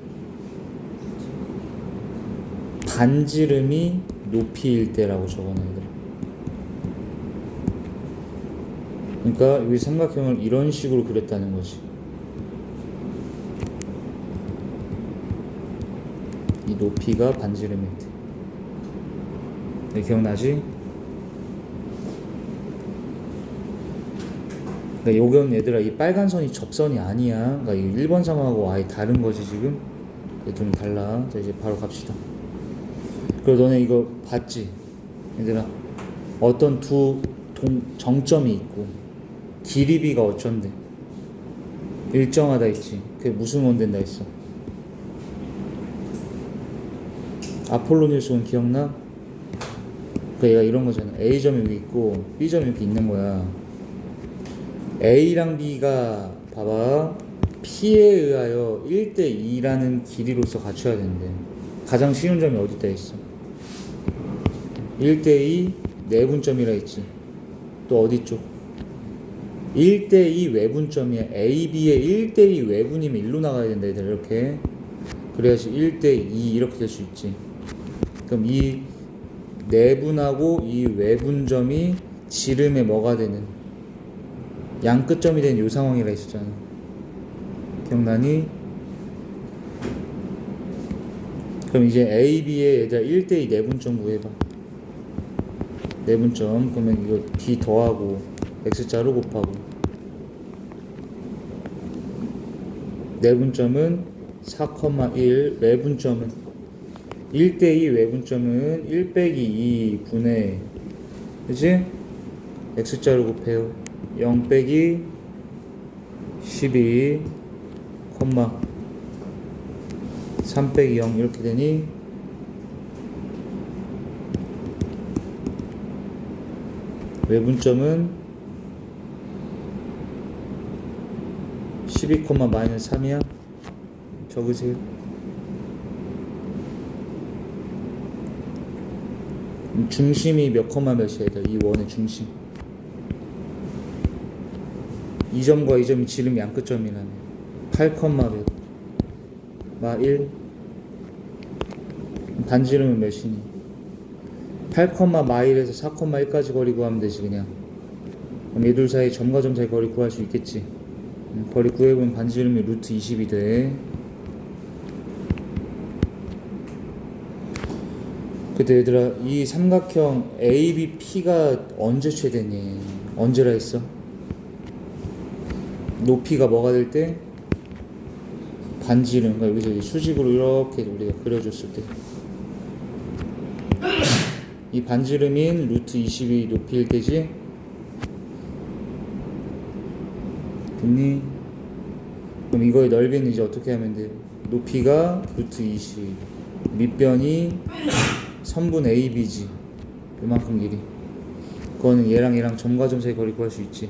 반지름이 높이일 때라고 적어놔야 돼. 그러니까 여기 삼각형을 이런 식으로 그렸다는 거지. 이 높이가 반지름인데. 네, 기억나지? 그러니까 요건 얘들아 이 빨간 선이 접선이 아니야. 그러니까 이 1번 상황하고 아예 다른 거지 지금. 좀 달라. 자 이제 바로 갑시다. 그리고 너네 이거 봤지? 얘들아 어떤 두 정점이 있고 길이비가 어쩐데 일정하다 했지. 그게 무슨 원 된다 했어? 아폴로니우스는 기억나? 그러니까 얘가 이런 거잖아. A점이 여기 있고 B점이 이렇게 있는 거야. A랑 B가 봐봐 P에 의하여 1대2라는 길이로서 갖춰야 된대. 가장 쉬운 점이 어디다 있어? 1대2 내분점이라 했지. 또 어디 쪽? 1대2 외분점이야. A, B의 1대2 외분이면 일로 나가야 된다 얘들 이렇게. 그래야지 1대2 이렇게 될 수 있지. 그럼 이 내분하고 이 외분점이 지름의 뭐가 되는 양끝점이 되는 이 상황이라 했었잖아. 기억나니? 그럼 이제 A, B의 얘들아 1대2 내분점 구해봐. 내분점 그러면 이거 B 더하고 X자로 곱하고 내분점은 4,1 외분점은 1대2 외분점은 1 빼기 2분의 그치? X자로 곱해요. 0 빼기 12 3 빼기 0 이렇게 되니 외분점은 12, 마이너스 3이야. 적으세요. 중심이 몇 컴마 몇이야? 이 원의 중심. 이 점과 이 점이 지름 양끝점이라네. 8, 몇? 마 1. 반지름은 몇이니? 8, 마1에서 4, 1까지 거리 구하면 되지 그냥. 그럼 얘 둘 사이 점과 점 사이 거리 구할 수 있겠지. 거리 구해보면 반지름이 루트 20이 돼. 근데 얘들아 이 삼각형 ABP가 언제 최대니? 언제라 했어? 높이가 뭐가 될 때? 반지름. 그러니까 여기서 이제 수직으로 이렇게 우리가 그려줬을 때 이 반지름인 루트 20이 높이일 때지? 됐니? 그럼 이거의 넓이는 이제 어떻게 하면 돼? 높이가 루트 20 밑변이 선분 AB지 요만큼 길이. 그거는 얘랑 얘랑 점과 점 사이 거리 구할 수 있지.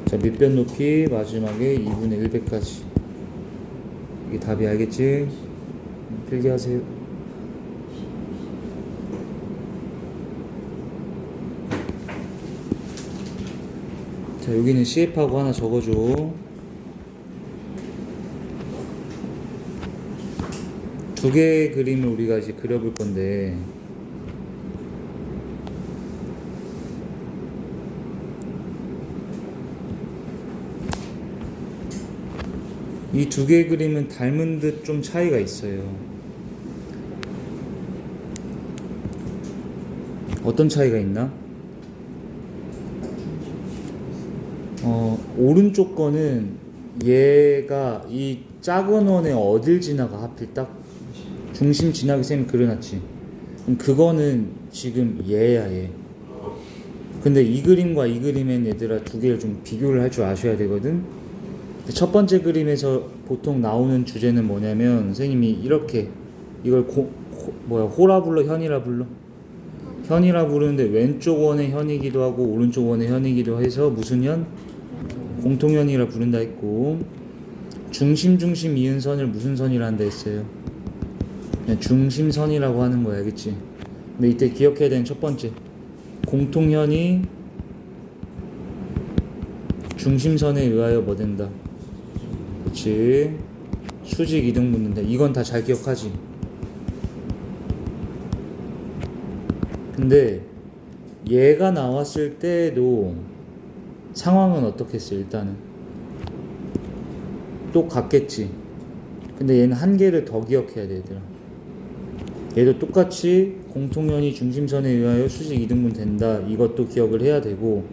자 밑변 높이 마지막에 2분의 1배까지. 이게 답이 알겠지? 필기하세요. 자 여기는 CF하고 하나 적어줘. 두 개의 그림을 우리가 이제 그려볼 건데 이 두 개의 그림은 닮은 듯 좀 차이가 있어요. 어떤 차이가 있나? 오른쪽 거는 얘가 이 작은 원에 어딜 지나가 하필 딱 중심 지나게 쌤이 그려놨지. 그럼 그거는 지금 얘야 얘. 근데 이 그림과 이 그림엔 얘들아 두 개를 좀 비교를 할 줄 아셔야 되거든. 첫 번째 그림에서 보통 나오는 주제는 뭐냐면 선생님이 이렇게 이걸 호라 불러 현이라 불러? 현이라 부르는데 왼쪽 원의 현이기도 하고 오른쪽 원의 현이기도 해서 무슨 현? 공통현이라 부른다 했고 중심 이은 선을 무슨 선이라 한다 했어요? 그냥 중심선이라고 하는 거야 알겠지? 근데 이때 기억해야 되는 첫 번째 공통현이 중심선에 의하여 뭐 된다? 그렇지. 수직 이등 붙는다. 이건 다 잘 기억하지. 근데 얘가 나왔을 때도 상황은 어떻겠어? 일단은 똑같겠지. 근데 얘는 한 개를 더 기억해야 돼, 얘들아. 얘도 똑같이 공통연이 중심선에 의하여 수직 이등분 된다. 이것도 기억을 해야 되고,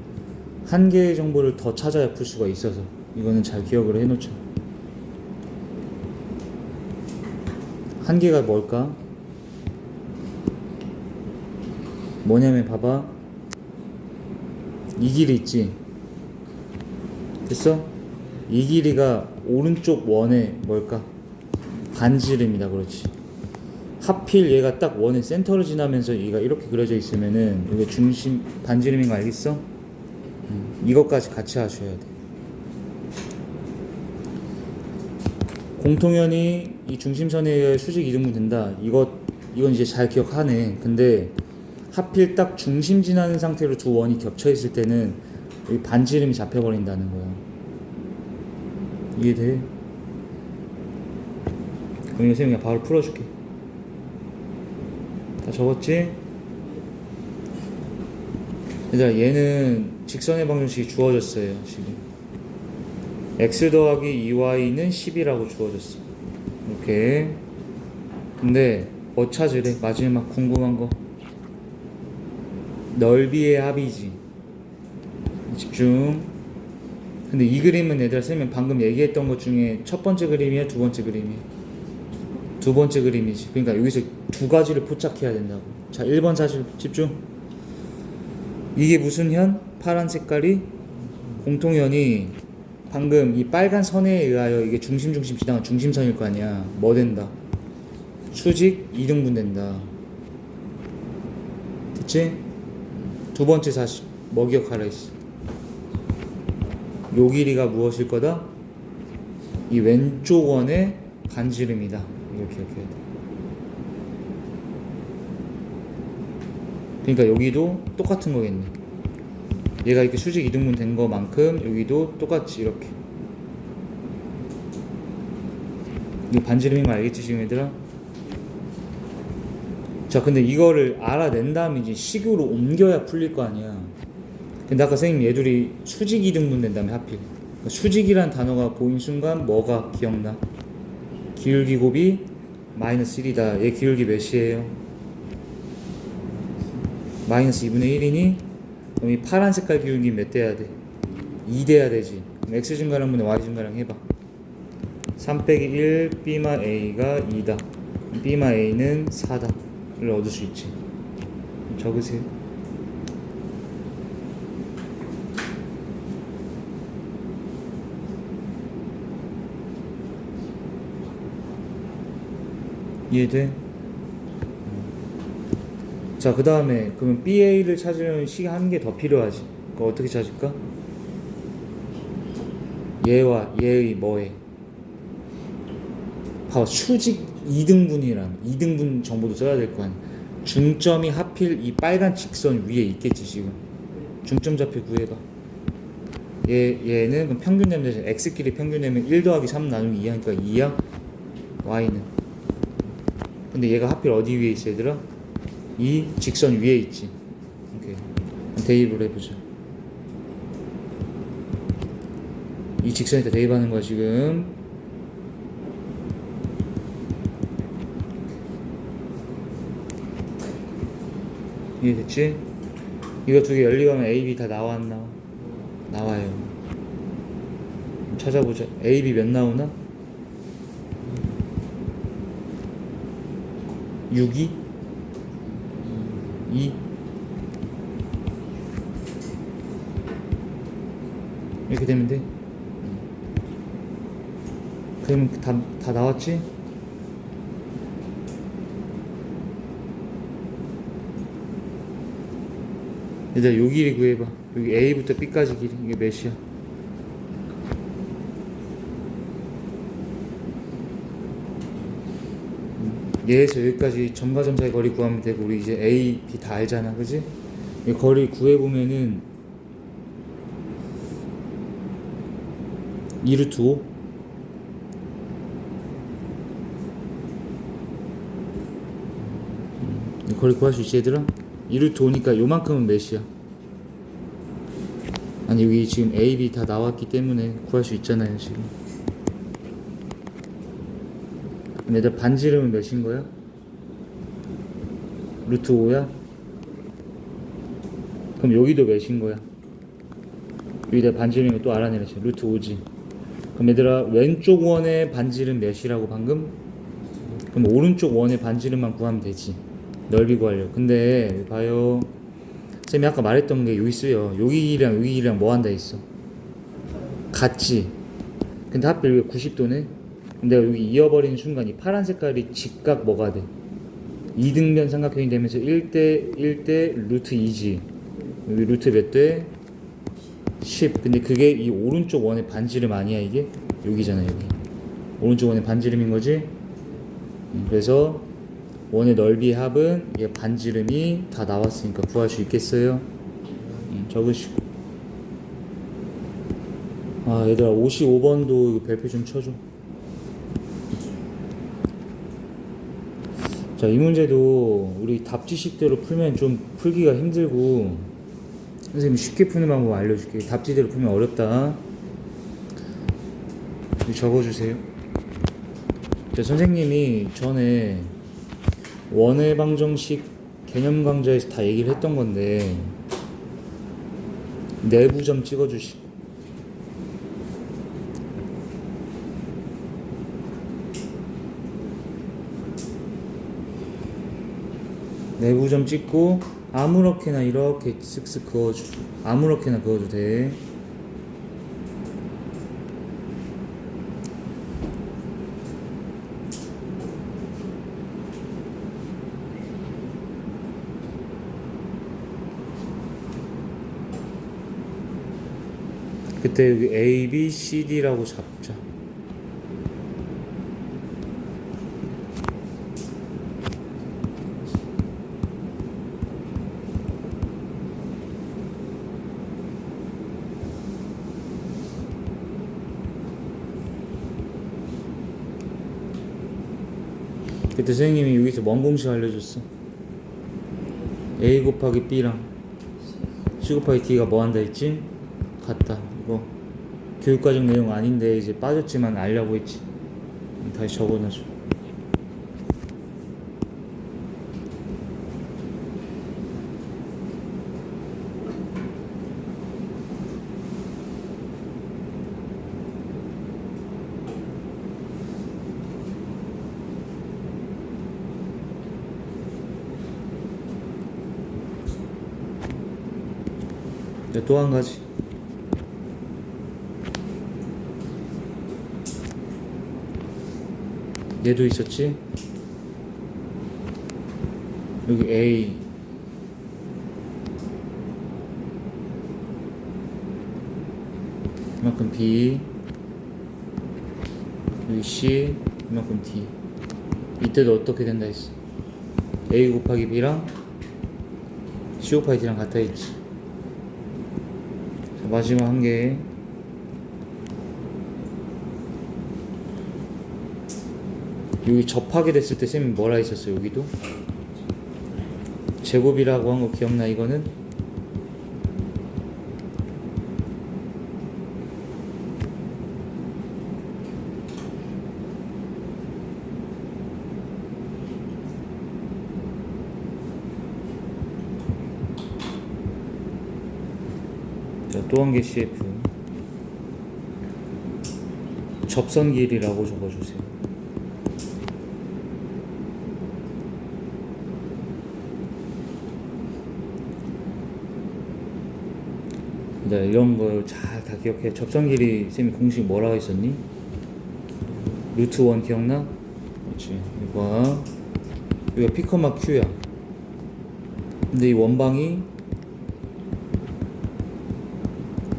한 개의 정보를 더 찾아야 풀 수가 있어서 이거는 잘 기억을 해놓자. 한 개가 뭘까? 뭐냐면 봐봐, 이 길이 있지. 됐어? 이 길이가 오른쪽 원의 뭘까? 반지름이다. 그렇지. 하필 얘가 딱 원의 센터를 지나면서 얘가 이렇게 그려져 있으면은 이게 중심 반지름인 거 알겠어? 이것까지 같이 하셔야 돼. 공통연이 이 중심선에 의해 수직 이등분 된다. 이건 이제 잘 기억하네. 근데 하필 딱 중심 지나는 상태로 두 원이 겹쳐 있을 때는 이 반지름이 잡혀버린다는 거야. 이해돼? 그럼 이거 쌤이 그냥 바로 풀어줄게. 다 적었지? 얘들아, 얘는 직선의 방정식이 주어졌어요. 지금 x 더하기 2y는 10이라고 주어졌어. 이렇게. 근데 뭐 찾으래? 마지막 궁금한 거. 넓이의 합이지. 집중. 근데 이 그림은 얘들아, 쌤이 방금 얘기했던 것 중에 첫 번째 그림이야, 두 번째 그림이야? 두 번째 그림이지. 그러니까 여기서 두 가지를 포착해야 된다고. 자, 1번 사실 집중. 이게 무슨 현? 파란 색깔이 공통연이 방금 이 빨간 선에 의하여 이게 중심 지나간 중심선일 거 아니야. 뭐 된다? 수직 이등분 된다. 됐지? 두 번째 사실 뭐 기억하라 했어? 요 길이가 무엇일 거다? 이 왼쪽 원의 반지름이다. 이렇게 기억해야 돼. 그러니까 여기도 똑같은 거겠네. 얘가 이렇게 수직 이등분 된 거만큼 여기도 똑같이 이렇게. 이거 반지름인 거 알겠지 지금 얘들아? 자, 근데 이거를 알아낸 다음에 이제 식으로 옮겨야 풀릴 거 아니야. 근데 아까 선생님 얘들이 수직 이등분 된다며 하필. 수직이란 단어가 보인 순간 뭐가 기억나? 기울기 곱이 마이너스 1이다. 얘 기울기 몇이에요? 마이너스 2분의 1이니? 그럼 이 파란 색깔 기울기 몇 돼야 돼? 2 돼야 되지. 그럼 x 증가량 분의 y 증가량 해봐. 3 빼기 1 b마 a가 2다. b마 a는 4다. 를 얻을 수 있지. 적으세요. 이해돼? 자, 그 다음에 그러면 BA를 찾으려면 식이 한 개 더 필요하지. 그거 어떻게 찾을까? 얘와 얘의 뭐에? 봐봐, 수직 2등분이란 2등분 정보도 써야 될 거 아니야. 중점이 하필 이 빨간 직선 위에 있겠지. 지금 중점 좌표 구해봐. 얘는 그럼 평균 내면 되잖아. x끼리 평균 내면 1 더하기 3 나누기 2 하니까 2야. y는. 근데 얘가 하필 어디 위에 있어 얘들아? 이 직선 위에 있지. 오케이. 대입을 해보자. 이 직선에다 대입하는 거야 지금. 이해됐지? 이거 두 개 열리가면 A, B 다 나와 안 나와? 나와요. 찾아보자. A, B 몇 나오나? 6이? 2? 이렇게 되면 돼. 그러면 다 나왔지? 이제 요 길이 구해봐. 여기 A부터 B까지 길이 이게 몇이야? 얘에서 여기까지 점과 점 사이 거리 구하면 되고, 우리 이제 A, B 다 알잖아, 그지? 이 거리 구해보면은 2루트 5 거리 구할 수 있지 얘들아? 2루트 오니까 요만큼은 몇이야? 아니 여기 지금 A, B 다 나왔기 때문에 구할 수 있잖아요 지금. 그럼 얘들 반지름은 몇인 거야? 루트 5야? 그럼 여기도 몇인 거야? 여기다 반지름을 또 알아내야지. 루트 5지. 그럼 얘들아 왼쪽 원의 반지름 몇이라고 방금? 그럼 오른쪽 원의 반지름만 구하면 되지. 넓이 구하려고. 근데 봐요. 쌤이 아까 말했던 게 여기 있어요. 여기랑 여기랑 뭐 한다 했어? 같지. 근데 하필 여기 90도네. 내가 여기 이어버리는 순간 이 파란 색깔이 직각 뭐가 돼? 이등변 삼각형이 되면서 1대 1대 루트 2지. 여기 루트 몇 대? 10. 근데 그게 이 오른쪽 원의 반지름 아니야 이게? 여기잖아 여기. 오른쪽 원의 반지름인 거지? 그래서 원의 넓이 합은 이게 반지름이 다 나왔으니까 구할 수 있겠어요? 적으시고. 아 얘들아 55번도 이거 별표 좀 쳐줘. 자, 이 문제도 우리 답지식대로 풀면 좀 풀기가 힘들고 선생님이 쉽게 푸는 방법 알려줄게. 답지대로 풀면 어렵다. 적어주세요. 자, 선생님이 전에 원의 방정식 개념 강좌에서 다 얘기를 했던 건데 내부점 찍어주시고 내부점 찍고 아무렇게나 이렇게 쓱쓱 그어줘. 아무렇게나 그어도 돼. 그때 여기 A, B, C, D라고 잡자. 그때 선생님이 여기서 뭔 공식 알려줬어? A 곱하기 B랑 C 곱하기 D가 뭐 한다 했지? 같다. 이거 교육과정 내용 아닌데 이제 빠졌지만 알려고 했지. 다시 적어놔줘. 또 한 가지. 얘도 있었지? 여기 A 이만큼 B 여기 C 이만큼 D. 이때도 어떻게 된다 했어? A 곱하기 B랑 C 곱하기 D랑 같아 있지. 자, 마지막 한 개. 여기 접하게 됐을 때 쌤이 뭐라 했었어? 여기도 제곱이라고 한 거 기억나? 이거는 자, 또 한 개 CF 접선 길이라고 적어주세요. 이런 거 잘 다 기억해. 접선 길이 쌤이 공식 뭐라고 했었니? 루트 1 기억나? 그렇지. 이거 여기가 P, Q야. 근데 이 원방이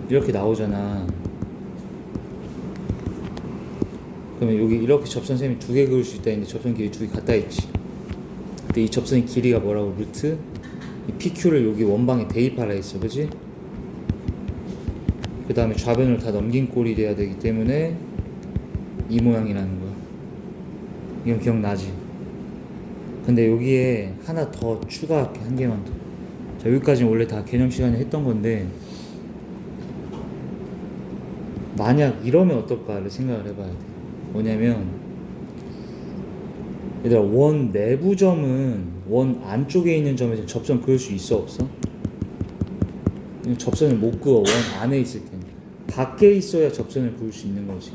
이렇게 나오잖아. 그러면 여기 이렇게 접선 쌤이 두 개 그을 수 있다 했는데 접선 길이 두 개 같다 했지. 근데 이 접선의 길이가 뭐라고? 루트 이 PQ를 여기 원방에 대입하라 했어. 그지? 그 다음에 좌변을 다 넘긴 꼴이 돼야 되기 때문에 이 모양이라는 거야. 이건 기억나지? 근데 여기에 하나 더 추가할게. 한 개만 더. 자, 여기까지는 원래 다 개념 시간에 했던 건데, 만약 이러면 어떨까를 생각을 해봐야 돼. 뭐냐면, 얘들아, 원 내부 점은 원 안쪽에 있는 점에서 접선 그을 수 있어, 없어? 접선을 못 그어. 원 안에 있을 때는 밖에 있어야 접선을 그을 수 있는 거지.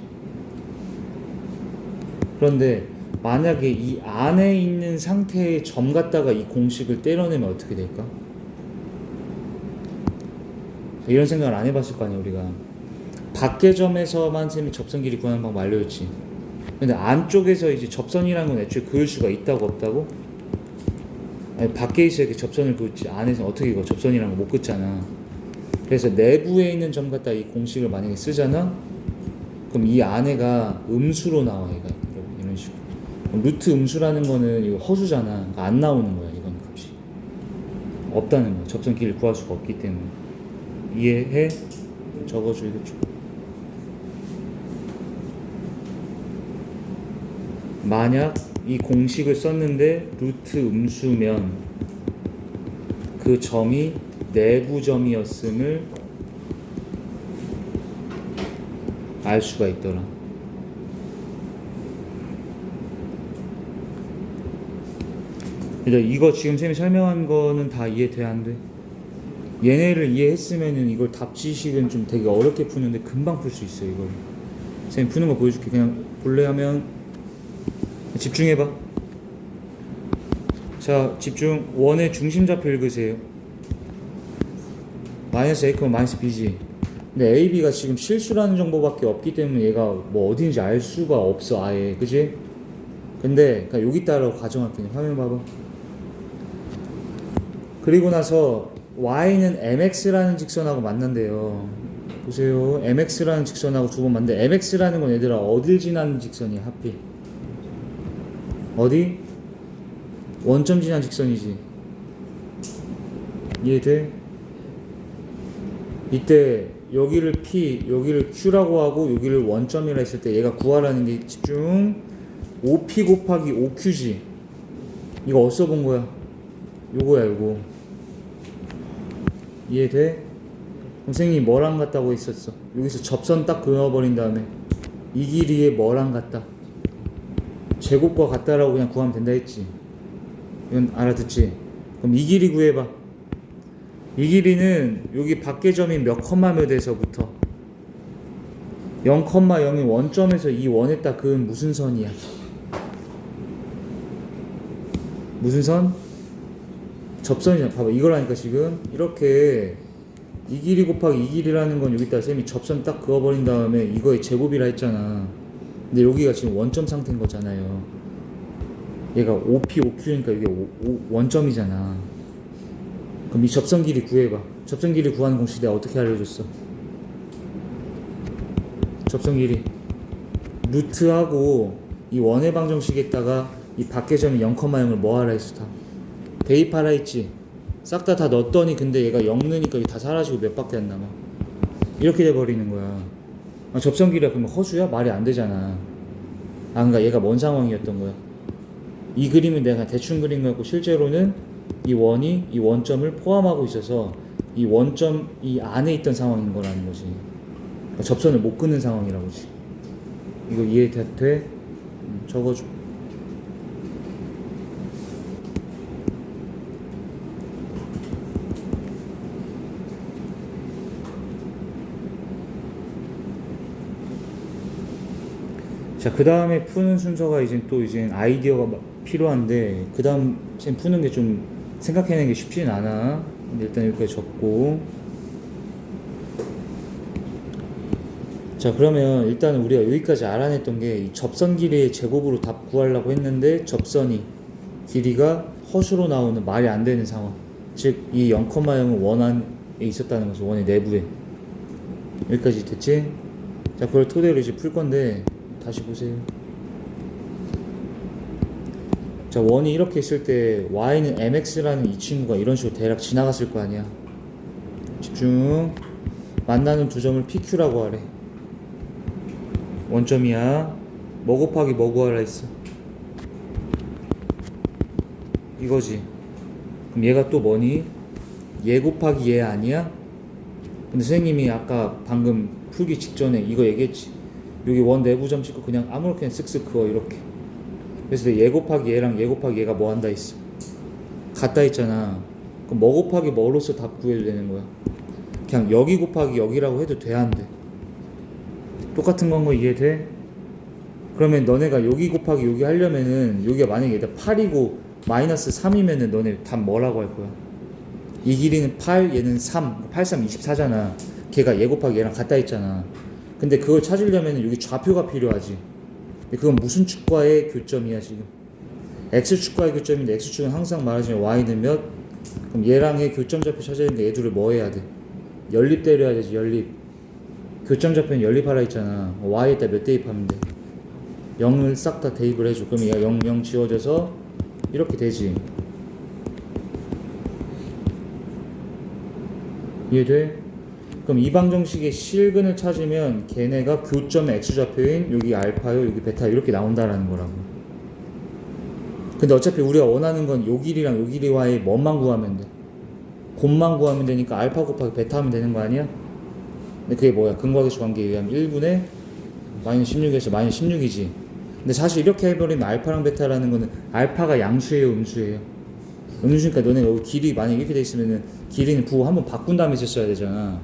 그런데 만약에 이 안에 있는 상태의 점 갖다가 이 공식을 때려내면 어떻게 될까? 이런 생각을 안 해봤을 거 아니야. 우리가 밖의 점에서만 쌤이 접선 길이 구하는 방법 알려줬지. 근데 안쪽에서 이제 접선이라는 건 애초에 그을 수가 있다고 없다고? 아니, 밖에 있어야 이렇게 접선을 그을지 안에서 어떻게 그어? 접선이라는 거 못 긋잖아. 그래서 내부에 있는 점 갖다 이 공식을 만약에 쓰잖아? 그럼 이 안에가 음수로 나와. 얘가 이런 식으로. 루트 음수라는 거는 이거 허수잖아. 그러니까 안 나오는 거야. 이건 값이 없다는 거야. 접선 길을 구할 수가 없기 때문에. 이해해? 적어줘야겠죠. 만약 이 공식을 썼는데 루트 음수면 그 점이 내부 점이었음을 알 수가 있더라. 이거 지금 쌤이 설명한 거는 다 이해돼 안 돼? 얘네를 이해했으면은 이걸 답지식은 좀 되게 어렵게 푸는데 금방 풀 수 있어. 이걸 쌤 푸는 거 보여줄게. 그냥 볼래 하면 집중해봐. 자, 집중. 원의 중심좌표 읽으세요. 마이너스 A, 마이너스 B지. 근데 A, B가 지금 실수라는 정보밖에 없기 때문에 얘가 뭐 어딘지 알 수가 없어. 아예. 그치? 근데 그러니까 여기 따라고 가정할게. 화면 봐봐. 그리고 나서 Y는 MX라는 직선하고 만난대요. 보세요. MX라는 직선하고 두 번 만는데 MX라는 건 얘들아 어딜 지나는 직선이야 하필? 어디? 원점 지난 직선이지. 이해돼? 이때 여기를 P, 여기를 Q라고 하고 여기를 원점이라 했을 때 얘가 구하라는 게 집중 5P 곱하기 5Q지. 이거 어디서 본 거야? 요거야 요거. 이해돼? 선생님이 뭐랑 같다고 했었어? 여기서 접선 딱 그어버린 다음에 이 길이에 뭐랑 같다? 제곱과 같다라고 그냥 구하면 된다 했지. 이건 알아듣지? 그럼 이 길이 구해봐. 이 길이는 여기 밖의 점이 몇 컴마 몇에서부터 0,0인 원점에서 이 원에다 그은 무슨 선이야? 무슨 선? 접선이잖아. 봐봐 이거라니까 지금 이렇게 이 길이 곱하기 이 길이라는 건 여기다 쌤이 접선 딱 그어버린 다음에 이거의 제곱이라 했잖아. 근데 여기가 지금 원점 상태인 거잖아요. 얘가 5P, 5Q니까 이게 원점이잖아. 그럼 이 접선 길이 구해봐. 접선 길이 구하는 공식 내가 어떻게 알려줬어? 접선 길이 루트하고 이 원의 방정식에다가 이 밖의 점이 0,0을 뭐 하라 했어? 다 대입하라 했지. 싹 다 넣었더니 근데 얘가 0 넣으니까 다 사라지고 몇 밖에 안 남아. 이렇게 돼버리는 거야. 아, 접선 길이야? 그러면 허수야? 말이 안 되잖아. 그러니까 얘가 뭔 상황이었던 거야? 이 그림은 내가 대충 그린 거였고 실제로는 이 원이 이 원점을 포함하고 있어서 이 원점 이 안에 있던 상황인 거라는 거지. 그러니까 접선을 못 끊는 상황이라고지. 이거 이해돼? 적어줘. 자, 그 다음에 푸는 순서가 이제 또 이제 아이디어가 필요한데, 그 다음 쌤 푸는 게 좀 생각해내는 게 쉽진 않아. 근데 일단 여기까지 적고. 자, 그러면 일단 우리가 여기까지 알아냈던 게 이 접선 길이의 제곱으로 답 구하려고 했는데, 접선이 길이가 허수로 나오는 말이 안 되는 상황. 즉, 이 0,0은 원 안에 있었다는 거죠. 원의 내부에. 여기까지 됐지? 자, 그걸 토대로 이제 풀 건데, 다시 보세요. 자, 원이 이렇게 있을 때 y는 mx라는 이 친구가 이런 식으로 대략 지나갔을 거 아니야. 집중. 만나는 두 점을 pq라고 하래. 원점이야. 뭐 곱하기 뭐 구하라 했어? 이거지. 그럼 얘가 또 뭐니? 얘 곱하기 얘 아니야? 근데 선생님이 아까 방금 풀기 직전에 이거 얘기했지. 여기 원 내부점 찍고 그냥 아무렇게나 쓱쓱 그어 이렇게. 그래서 얘 곱하기 얘랑 얘 곱하기 얘가 뭐 한다 했어? 같다 했잖아. 그럼 뭐 곱하기 뭐로서 답 구해도 되는 거야? 그냥 여기 곱하기 여기라고 해도 돼, 안 돼? 똑같은 건 거 이해돼? 그러면 너네가 여기 곱하기 여기 하려면은 여기가 만약에 일단 8이고 마이너스 3이면은 너네 답 뭐라고 할 거야? 이 길이는 8, 얘는 3, 8, 3, 24잖아. 걔가 얘 곱하기 얘랑 같다 했잖아. 근데 그걸 찾으려면은 여기 좌표가 필요하지. 근데 그건 무슨 축과의 교점이야 지금? x축과의 교점인데 x축은 항상 말하지만 y는 몇? 그럼 얘랑의 교점 좌표 찾아야 되는데 얘 둘을 뭐 해야 돼? 연립 때려야 되지. 연립. 교점 좌표는 연립하라 했잖아. y에다 몇 대입하면 돼? 0을 싹 다 대입을 해줘. 그럼 얘가 0, 0 지워져서 이렇게 되지. 이해돼? 그럼 이 방정식의 실근을 찾으면 걔네가 교점의 x좌표인 여기 알파요 여기 베타 이렇게 나온다라는 거라고. 근데 어차피 우리가 원하는 건 요 길이랑 요 길이와의 뭐만 구하면 돼? 곱만 구하면 되니까 알파 곱하기 베타 하면 되는 거 아니야? 근데 그게 뭐야? 근거계수 관계에 의하면 1분의 마이너스 16에서 마이너스 16이지. 근데 사실 이렇게 해버리면 알파랑 베타라는 거는 알파가 양수예요 음수예요? 음수니까 너네 여기 길이 만약에 이렇게 돼 있으면은 길이는 부호 한번 바꾼 다음에 썼어야 되잖아.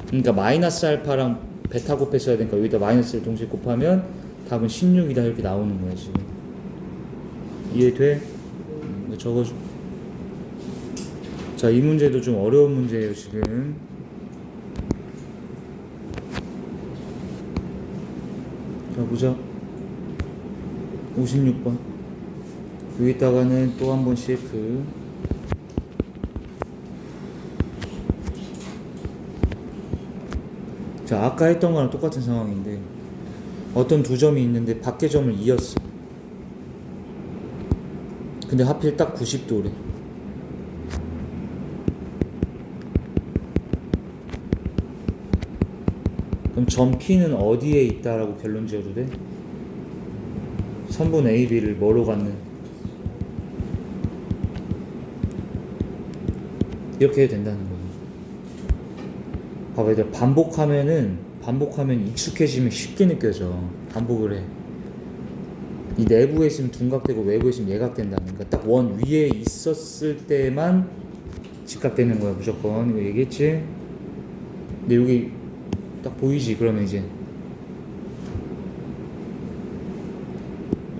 그러니까 마이너스 알파랑 베타 곱했어야 되니까 여기다 마이너스를 동시에 곱하면 답은 16이다 이렇게 나오는 거야 지금. 이해돼? 적어줘. 자, 이 문제도 좀 어려운 문제예요 지금. 자 보자. 56번 여기다가는 또 한 번 CF. 자, 아까 했던 거랑 똑같은 상황인데 어떤 두 점이 있는데 밖의 점을 이었어. 근데 하필 딱 90도래. 그럼 점 P는 어디에 있다라고 결론 지어도 돼? 선분 AB를 뭐로 갖는? 이렇게 해도 된다는 거야. 봐봐, 얘들 반복하면 익숙해지면 쉽게 느껴져. 반복을 해. 이 내부에 있으면 둔각되고 외부에 있으면 예각된다는 거야. 딱 원 위에 있었을 때만 직각되는 거야 무조건. 이거 얘기했지? 근데 여기 딱 보이지? 그러면 이제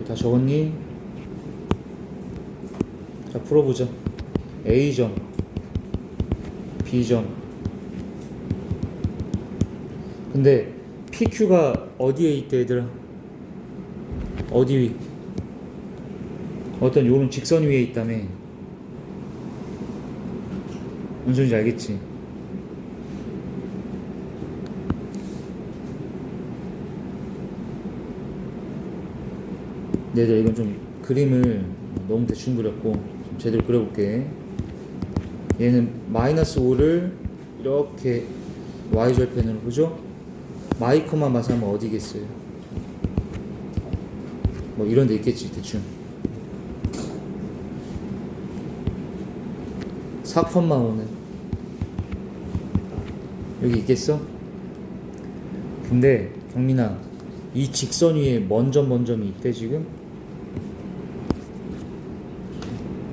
다 적었니? 자, 풀어보자. A점 B점. 근데 PQ가 어디에 있대 얘들아? 어디 위? 어떤 요런 직선 위에 있다며. 무슨 소리인지 알겠지? 얘들 이건 좀 그림을 너무 대충 그렸고 좀 제대로 그려볼게. 얘는 마이너스 5를 이렇게 y절편으로 그죠? 마이커만 마사면 어디겠어요? 뭐 이런 데 있겠지 대충. 4,5는 여기 있겠어? 근데 경민아 이 직선 위에 뭔 점이 있대 지금?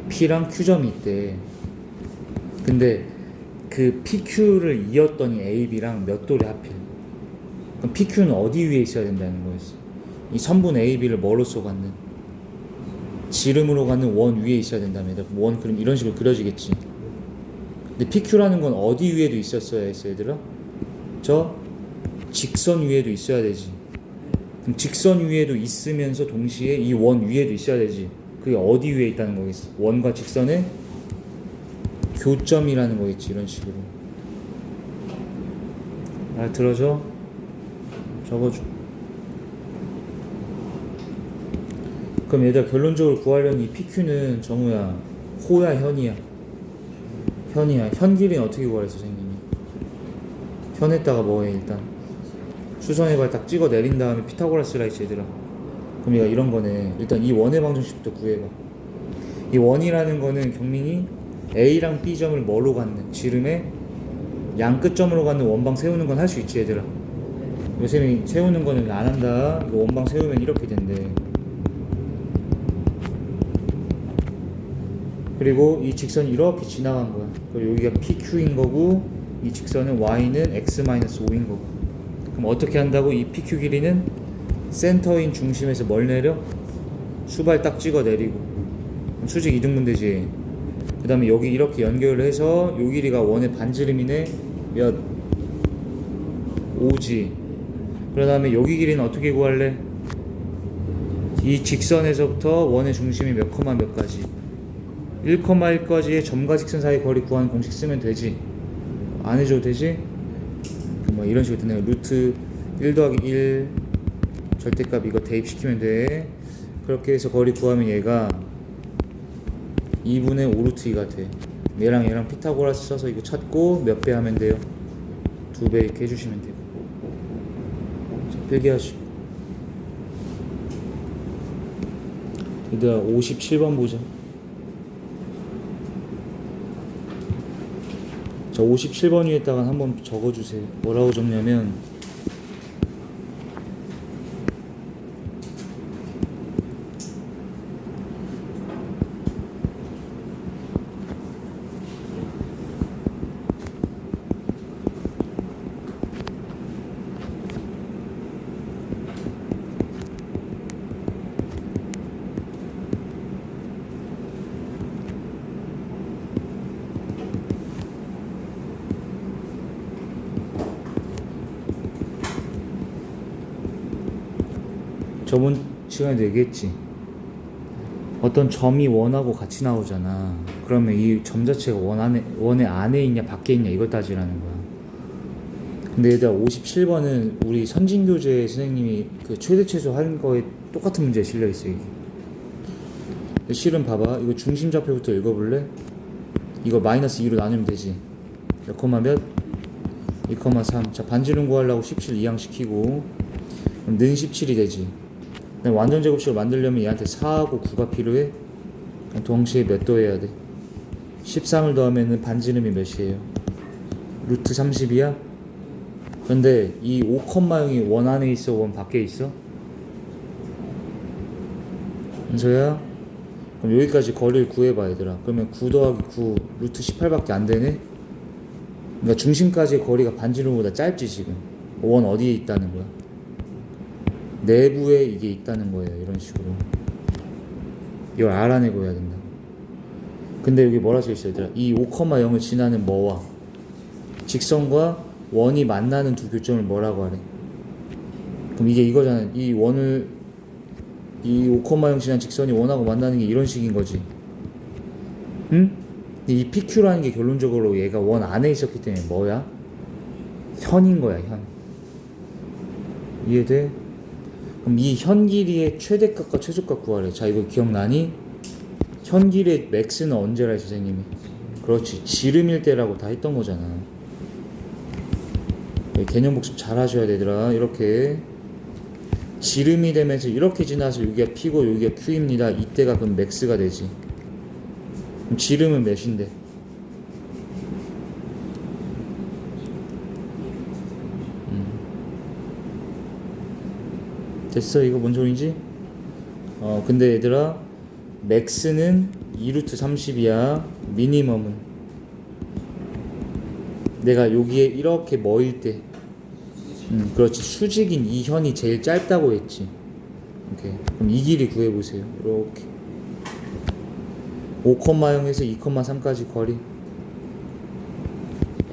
P랑 Q점이 있대. 근데 그 PQ를 이었더니 AB랑 몇 도래 하필. 그럼 PQ는 어디 위에 있어야 된다는 거였어. 이 선분 AB를 뭐로써 갖는? 지름으로 갖는 원 위에 있어야 된다며. 원 그럼 이런 식으로 그려지겠지. 근데 PQ라는 건 어디 위에도 있었어야 했어 얘들아? 저 직선 위에도 있어야 되지. 그럼 직선 위에도 있으면서 동시에 이 원 위에도 있어야 되지. 그게 어디 위에 있다는 거겠어? 원과 직선의 교점이라는 거겠지. 이런 식으로. 알아들어져? 적어줘. 그럼 얘들아 결론적으로 구하려는 이 PQ는 정우야 호야 현이야? 현이야. 현 길이는 어떻게 구하랬어 선생님이? 현에다가 뭐해 일단 수선해발 딱 찍어 내린 다음에 피타고라스라 했지 얘들아. 그럼 얘가 이런 거네. 일단 이 원의 방정식부터 구해봐. 이 원이라는 거는 경민이 A랑 B점을 뭐로 갖는 지름의 양 끝점으로 갖는 원방 세우는 건 할 수 있지 얘들아. 요즘에 세우는 거는 안 한다. 이거 원방 세우면 이렇게 된대. 그리고 이 직선이 이렇게 지나간 거야. 그리고 여기가 PQ인 거고 이 직선은 Y는 X-5인 거고. 그럼 어떻게 한다고? 이 PQ 길이는 센터인 중심에서 뭘 내려? 수발 딱 찍어 내리고. 수직 이등분되지. 그 다음에 여기 이렇게 연결을 해서 요 길이가 원의 반지름이네. 몇? 5지. 그 다음에 여기 길이는 어떻게 구할래? 이 직선에서부터 원의 중심이 몇 컴마 몇 가지? 1,1까지의 점과 직선 사이 거리 구하는 공식 쓰면 되지. 안 해줘도 되지? 뭐 이런 식으로 되네. 루트 1 더하기 1 절대값 이거 대입시키면 돼. 그렇게 해서 거리 구하면 얘가 2분의 5루트 2가 돼. 얘랑 피타고라스 써서 이거 찾고 몇 배 하면 돼요? 2배 이렇게 해주시면 돼요. 자, 필기하시고. 얘들아 57번 보자. 자 57번 위에다가 한번 적어주세요. 뭐라고 적냐면 저번 시간에도 얘기했지. 어떤 점이 원하고 같이 나오잖아. 그러면 이 점 자체가 원의 안에 있냐 밖에 있냐 이걸 따지라는 거야. 근데 얘들아 57번은 우리 선진교재 선생님이 그 최대 최소 한 거에 똑같은 문제에 실려있어 이게. 실은 봐봐. 이거 중심좌표부터 읽어볼래? 이거 마이너스 2로 나누면 되지. 몇 콤마 몇? 2,3. 자 반지름 구하려고 17 이항시키고 그럼 는 17이 되지. 완전 제곱식을 만들려면 얘한테 4하고 9가 필요해? 그럼 동시에 몇 더해야 돼? 13을 더하면 반지름이 몇이에요? 루트 30이야? 근데 이 5,0이 원 안에 있어? 원 밖에 있어? 은서야? 그럼 여기까지 거리를 구해봐 얘들아. 그러면 9 더하기 9 루트 18밖에 안 되네? 그러니까 중심까지의 거리가 반지름보다 짧지 지금. 원 어디에 있다는 거야? 내부에 이게 있다는 거예요. 이런 식으로 이걸 알아내고 해야 된다. 근데 여기 뭐라 써있어 얘들아? 이 5,0을 지나는 뭐와 직선과 원이 만나는 두 교점을 뭐라고 하래? 그럼 이게 이거잖아. 이 5,0 지난 직선이 원하고 만나는 게 이런 식인 거지. 응? 이 PQ라는 게 결론적으로 얘가 원 안에 있었기 때문에 뭐야? 현인 거야 현. 이해돼? 그럼 이 현 길이의 최대값과 최소값 구하래. 자 이거 기억나니? 현 길이의 맥스는 언제라 했어 선생님이? 그렇지 지름일 때라고 다 했던 거잖아. 개념 복습 잘 하셔야 되더라. 이렇게 지름이 되면서 이렇게 지나서 여기가 P고 여기가 Q입니다. 이때가 그럼 맥스가 되지. 그럼 지름은 몇인데? 됐어. 이거 뭔 소리지? 근데 얘들아 맥스는 2루트 30이야. 미니멈은 내가 여기에 이렇게 머일 때 그렇지 수직인 이 현이 제일 짧다고 했지. 오케이. 그럼 이 길이 구해보세요. 이렇게 5,0에서 2,3까지 거리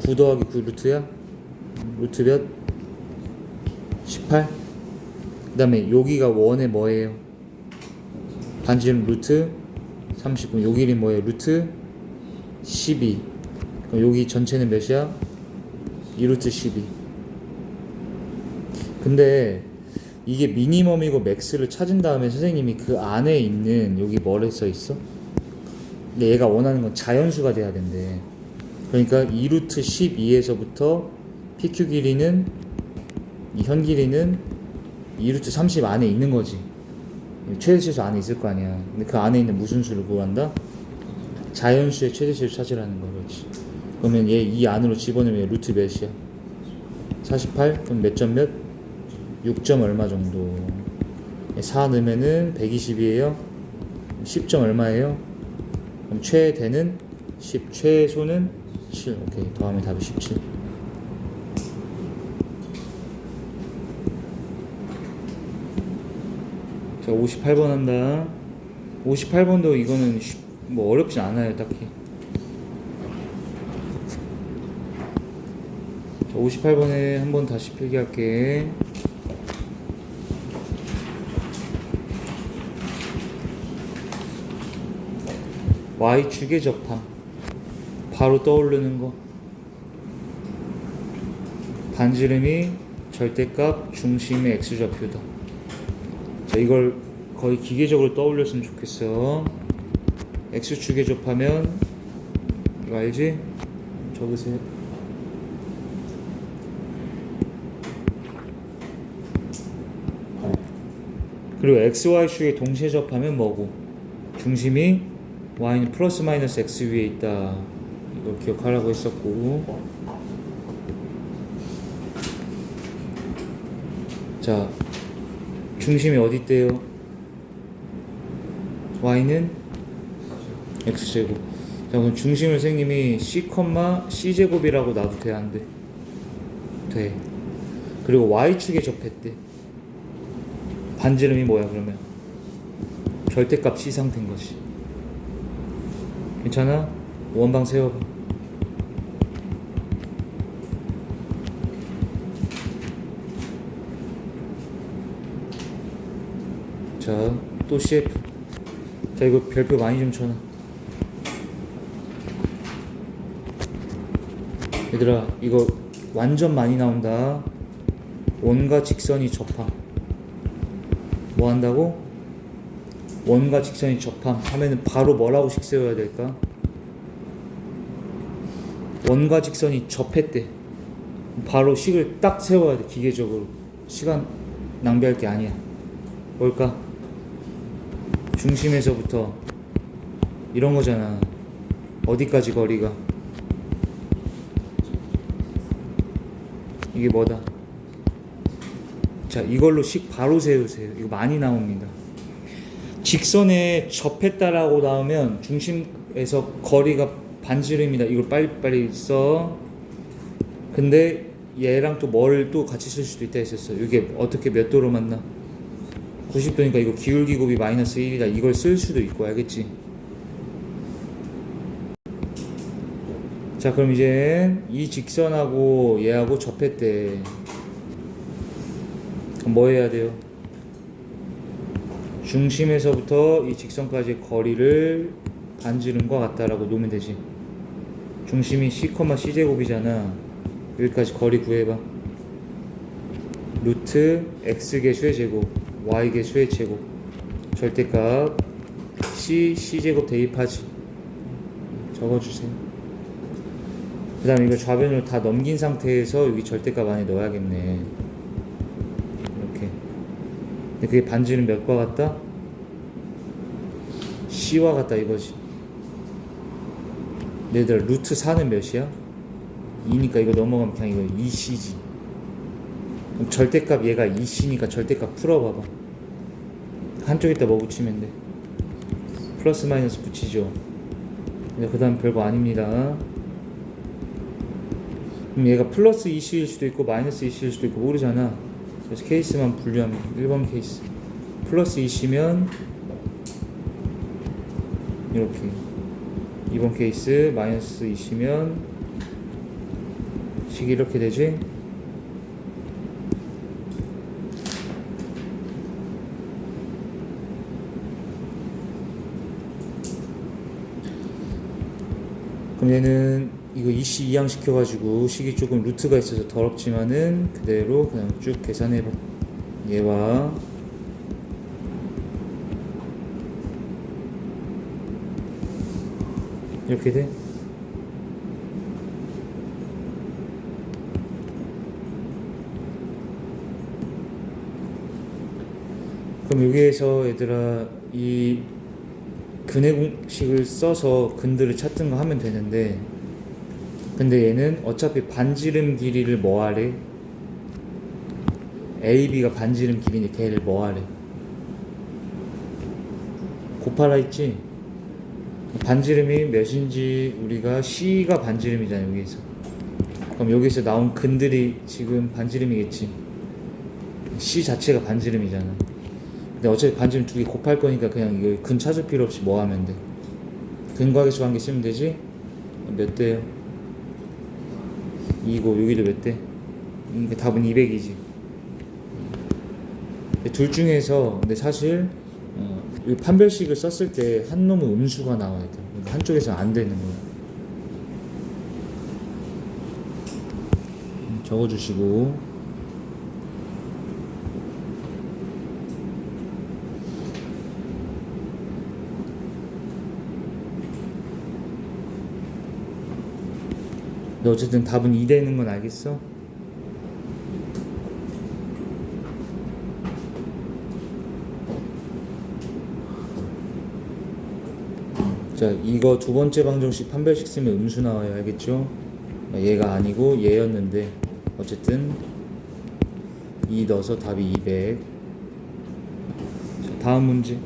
9 더하기 9 루트야? 루트 몇? 18? 그 다음에 여기가 원의 뭐예요? 반지름 루트 39. 요 길이 뭐예요? 루트 12. 그럼 여기 전체는 몇이야? 2루트 12. 근데 이게 미니멈이고 맥스를 찾은 다음에 선생님이 그 안에 있는 여기 뭐를 써있어? 근데 얘가 원하는 건 자연수가 돼야 된대. 그러니까 2루트 12에서부터 PQ 길이는 이 현 길이는 2루트 30 안에 있는 거지. 최대 최소 안에 있을 거 아니야. 근데 그 안에 있는 무슨 수를 구한다? 자연수의 최대치를 찾으라는 거. 그렇지. 그러면 얘 이 안으로 집어넣으면 루트 몇이야? 48? 그럼 몇 점 몇? 6점 얼마 정도. 4 넣으면은 120이에요. 10점 얼마예요? 그럼 최대는 10, 최소는 7. 오케이. 더하면 답이 17. 자, 58번 한다. 58번도 이거는 뭐 어렵진 않아요, 딱히. 자, 58번에 한번 다시 필기할게. Y축의 접함. 바로 떠오르는 거. 반지름이 절대값 중심의 X좌표다. 자, 이걸 거의 기계적으로 떠올렸으면 좋겠어. X축에 접하면 이거 알지? 적으세요. 그리고 XY축에 동시에 접하면 뭐고? 중심이 Y는 플러스 마이너스 X 위에 있다. 이걸 기억하라고 했었고. 자, 중심이 어디 있대요? Y는 X제곱. 자, 그럼 중심을 선생님이 C제곱이라고 놔도 돼, 안 돼? 돼. 그리고 Y축에 접했대. 반지름이 뭐야, 그러면? 절대값 C 상태인 것이. 괜찮아? 원방 세워봐. 자, 또 CF. 자, 이거 별표 많이 좀 쳐놔. 얘들아, 이거 완전 많이 나온다. 원과 직선이 접함. 뭐 한다고? 원과 직선이 접함 하면은 바로 뭐라고 식 세워야 될까? 원과 직선이 접했대. 바로 식을 딱 세워야 돼, 기계적으로. 시간 낭비할 게 아니야. 뭘까? 중심에서부터 이런 거잖아. 어디까지 거리가? 이게 뭐다? 자, 이걸로 식 바로 세우세요. 이거 많이 나옵니다. 직선에 접했다라고 나오면 중심에서 거리가 반지름이다. 이걸 빨리빨리 써. 근데 얘랑 또 뭘 또 같이 쓸 수도 있다 했었어. 이게 어떻게 몇 도로 만나? 90도니까 이거 기울기 곱이 마이너스 1이다. 이걸 쓸 수도 있고, 알겠지? 자, 그럼 이제 이 직선하고 얘하고 접했대. 그럼 뭐 해야 돼요? 중심에서부터 이 직선까지의 거리를 반지름과 같다라고 놓으면 되지. 중심이 C, C제곱이잖아. 여기까지 거리 구해봐. 루트 X개수의 제곱, Y개수의 제곱, 절대값 C제곱 대입하지. 적어주세요. 그 다음에 이거 좌변으로 다 넘긴 상태에서 여기 절대값 안에 넣어야겠네. 이렇게. 근데 그게 반지름 몇과 같다? C와 같다 이거지. 얘들아, 루트 4는 몇이야? 2니까 이거 넘어가면 그냥 이거 2C지. 그럼 절대값 얘가 2C니까 절대값 풀어봐봐. 한쪽에다 뭐 붙이면 돼? 플러스 마이너스 붙이죠. 근데 그 다음 별거 아닙니다. 그럼 얘가 플러스 2C일 수도 있고 마이너스 2C일 수도 있고 모르잖아. 그래서 케이스만 분류하면 1번 케이스 플러스 2C면 이렇게, 2번 케이스 마이너스 2C면 식이 이렇게 되지. 그럼 얘는 이거 2C 이항 시켜가지고 식이 조금 루트가 있어서 더럽지만은 그대로 그냥 쭉 계산해봐. 얘와 이렇게 돼. 그럼 여기에서 얘들아 이 근해 공식을 써서 근들을 찾든가 하면 되는데, 근데 얘는 어차피 반지름 길이를 뭐 하래? AB가 반지름 길이니까 걔를 뭐 하래? 곱하라 했지? 반지름이 몇인지 우리가 C가 반지름이잖아 여기서. 그럼 여기서 나온 근들이 지금 반지름이겠지. C 자체가 반지름이잖아. 근데 어차피 반지름 두 개 곱할 거니까 그냥 이거 근 찾을 필요 없이 뭐 하면 돼? 근과계수 관계 쓰면 되지? 몇 대요? 2고 여기도 몇 대? 그러니까 답은 200이지. 둘 중에서 근데 사실 이 판별식을 썼을 때 한 놈은 음수가 나와야 돼. 그러니까 한쪽에서는 안 되는 거야. 적어주시고. 근데 어쨌든 답은 2 되는 건 알겠어? 자, 이거 두 번째 방정식 판별식 쓰면 음수 나와요. 알겠죠? 얘가 아니고 얘였는데 어쨌든 2 넣어서 답이 200. 자, 다음 문제.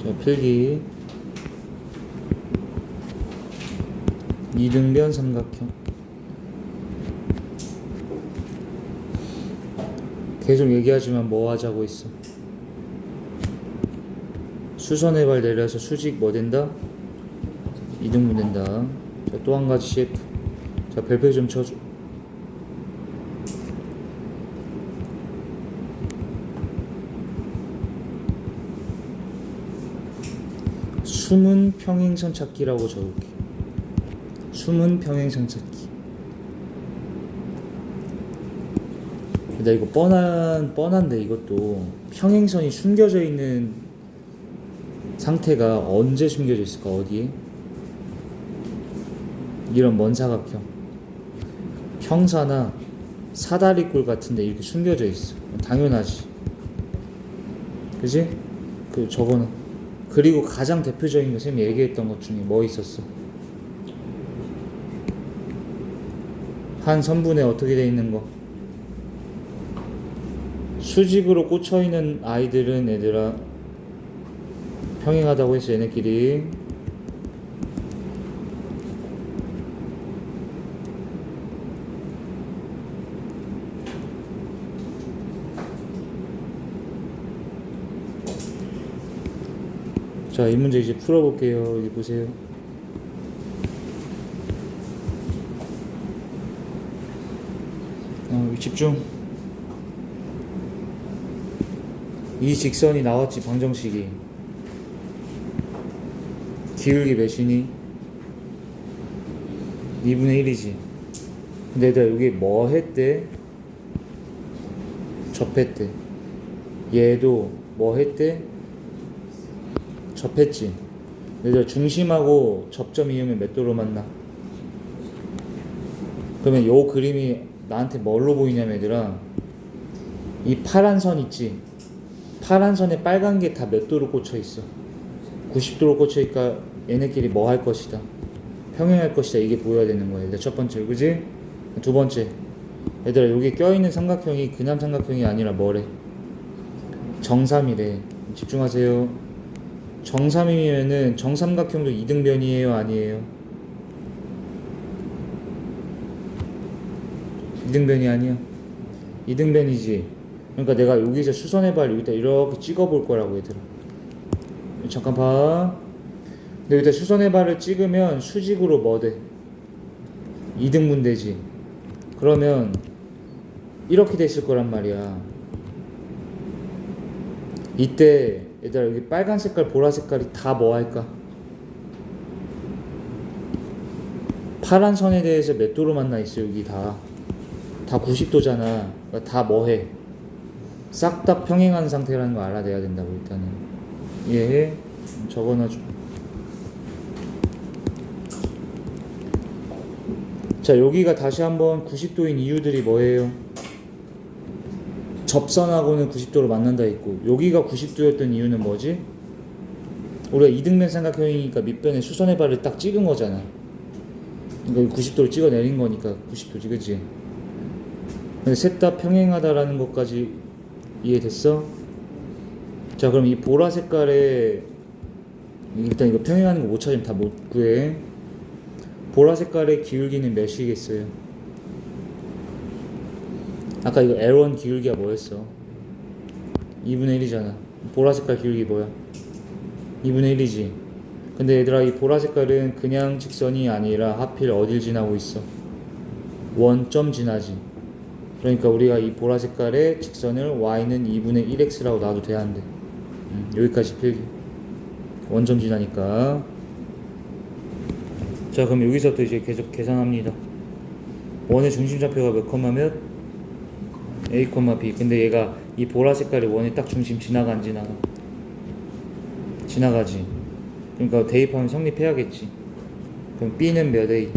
자, 필기. 이등변 삼각형. 계속 얘기하지만 뭐 하자고 있어? 수선의 발 내려서 수직 뭐 된다? 이등분 된다. 자, 또 한 가지 CF. 자, 별표 좀 쳐줘. 숨은 평행선 찾기라고 적을게. 숨은 평행선 찾기. 근데 이거 뻔한데 이것도 평행선이 숨겨져 있는 상태가 언제 숨겨져 있을까? 어디에? 이런 먼 사각형. 평사나 사다리꼴 같은데 이렇게 숨겨져 있어. 당연하지. 그지? 저거는. 그리고 가장 대표적인 거 쌤이 얘기했던 것 중에 뭐 있었어? 한 선분에 어떻게 돼 있는 거? 수직으로 꽂혀 있는 아이들은 얘들아 평행하다고 했어. 얘네끼리. 자, 이 문제 이제 풀어볼게요. 여기 보세요. 집중. 이 직선이 나왔지, 방정식이. 기울기 몇이니? 2분의 1이지. 근데 얘들아 여기 뭐 했대? 접했대. 얘도 뭐 했대? 접했지. 얘들아 중심하고 접점 이으면 몇 도로 만나? 그러면 요 그림이 나한테 뭘로 보이냐면 얘들아, 이 파란 선 있지? 파란 선에 빨간 게 다 몇 도로 꽂혀 있어? 90도로 꽂혀 있으니까 얘네끼리 뭐 할 것이다? 평행할 것이다. 이게 보여야 되는 거야. 얘들아 첫 번째, 그지? 두 번째, 얘들아 여기 껴있는 삼각형이 그냥 삼각형이 아니라 뭐래? 정삼이래. 집중하세요. 정삼이면은 정삼각형도 이등변이에요, 아니에요? 이등변이 아니야? 이등변이지. 그러니까 내가 여기서 수선의 발 여기다 이렇게 찍어 볼 거라고 얘들아. 잠깐 봐. 근데 여기다 수선의 발을 찍으면 수직으로 뭐 돼? 이등분 되지. 그러면 이렇게 됐을 거란 말이야. 이때 얘들아 여기 빨간 색깔 보라 색깔이 다 뭐 할까? 파란 선에 대해서 몇 도로 만나 있어? 여기 다 90도잖아. 그러니까 다 뭐해? 싹 다 평행한 상태라는 거 알아내야 된다고. 일단은 이해해? 적어놔줘. 자, 여기가 다시 한번 90도인 이유들이 뭐예요? 접선하고는 90도로 만난다 있고, 여기가 90도였던 이유는 뭐지? 우리가 이등변 삼각형이니까 밑변에 수선의 발을 딱 찍은 거잖아. 그러니까 90도로 찍어 내린 거니까 90도지, 그치? 근데 셋 다 평행하다라는 것까지 이해됐어? 자, 그럼 이 보라 색깔에 일단 이거 평행하는 거 못 찾으면 다 못 구해. 보라 색깔의 기울기는 몇이겠어요? 아까 이거 L1 기울기가 뭐였어? 2분의 1이잖아. 보라 색깔 기울기 뭐야? 2분의 1이지. 근데 얘들아, 이 보라 색깔은 그냥 직선이 아니라 하필 어딜 지나고 있어? 원점 지나지. 그러니까 우리가 이 보라 색깔의 직선을 y는 2분의 1x라고 놔도 돼야 한대. 여기까지 필기. 원점 지나니까. 자, 그럼 여기서부터 이제 계속 계산합니다. 원의 중심좌표가 몇 컴마 몇? A, B. 근데 얘가 이 보라 색깔이 원의 딱 중심 지나가 안 지나가? 지나가지. 그러니까 대입하면 성립해야겠지. 그럼 B는 몇 A?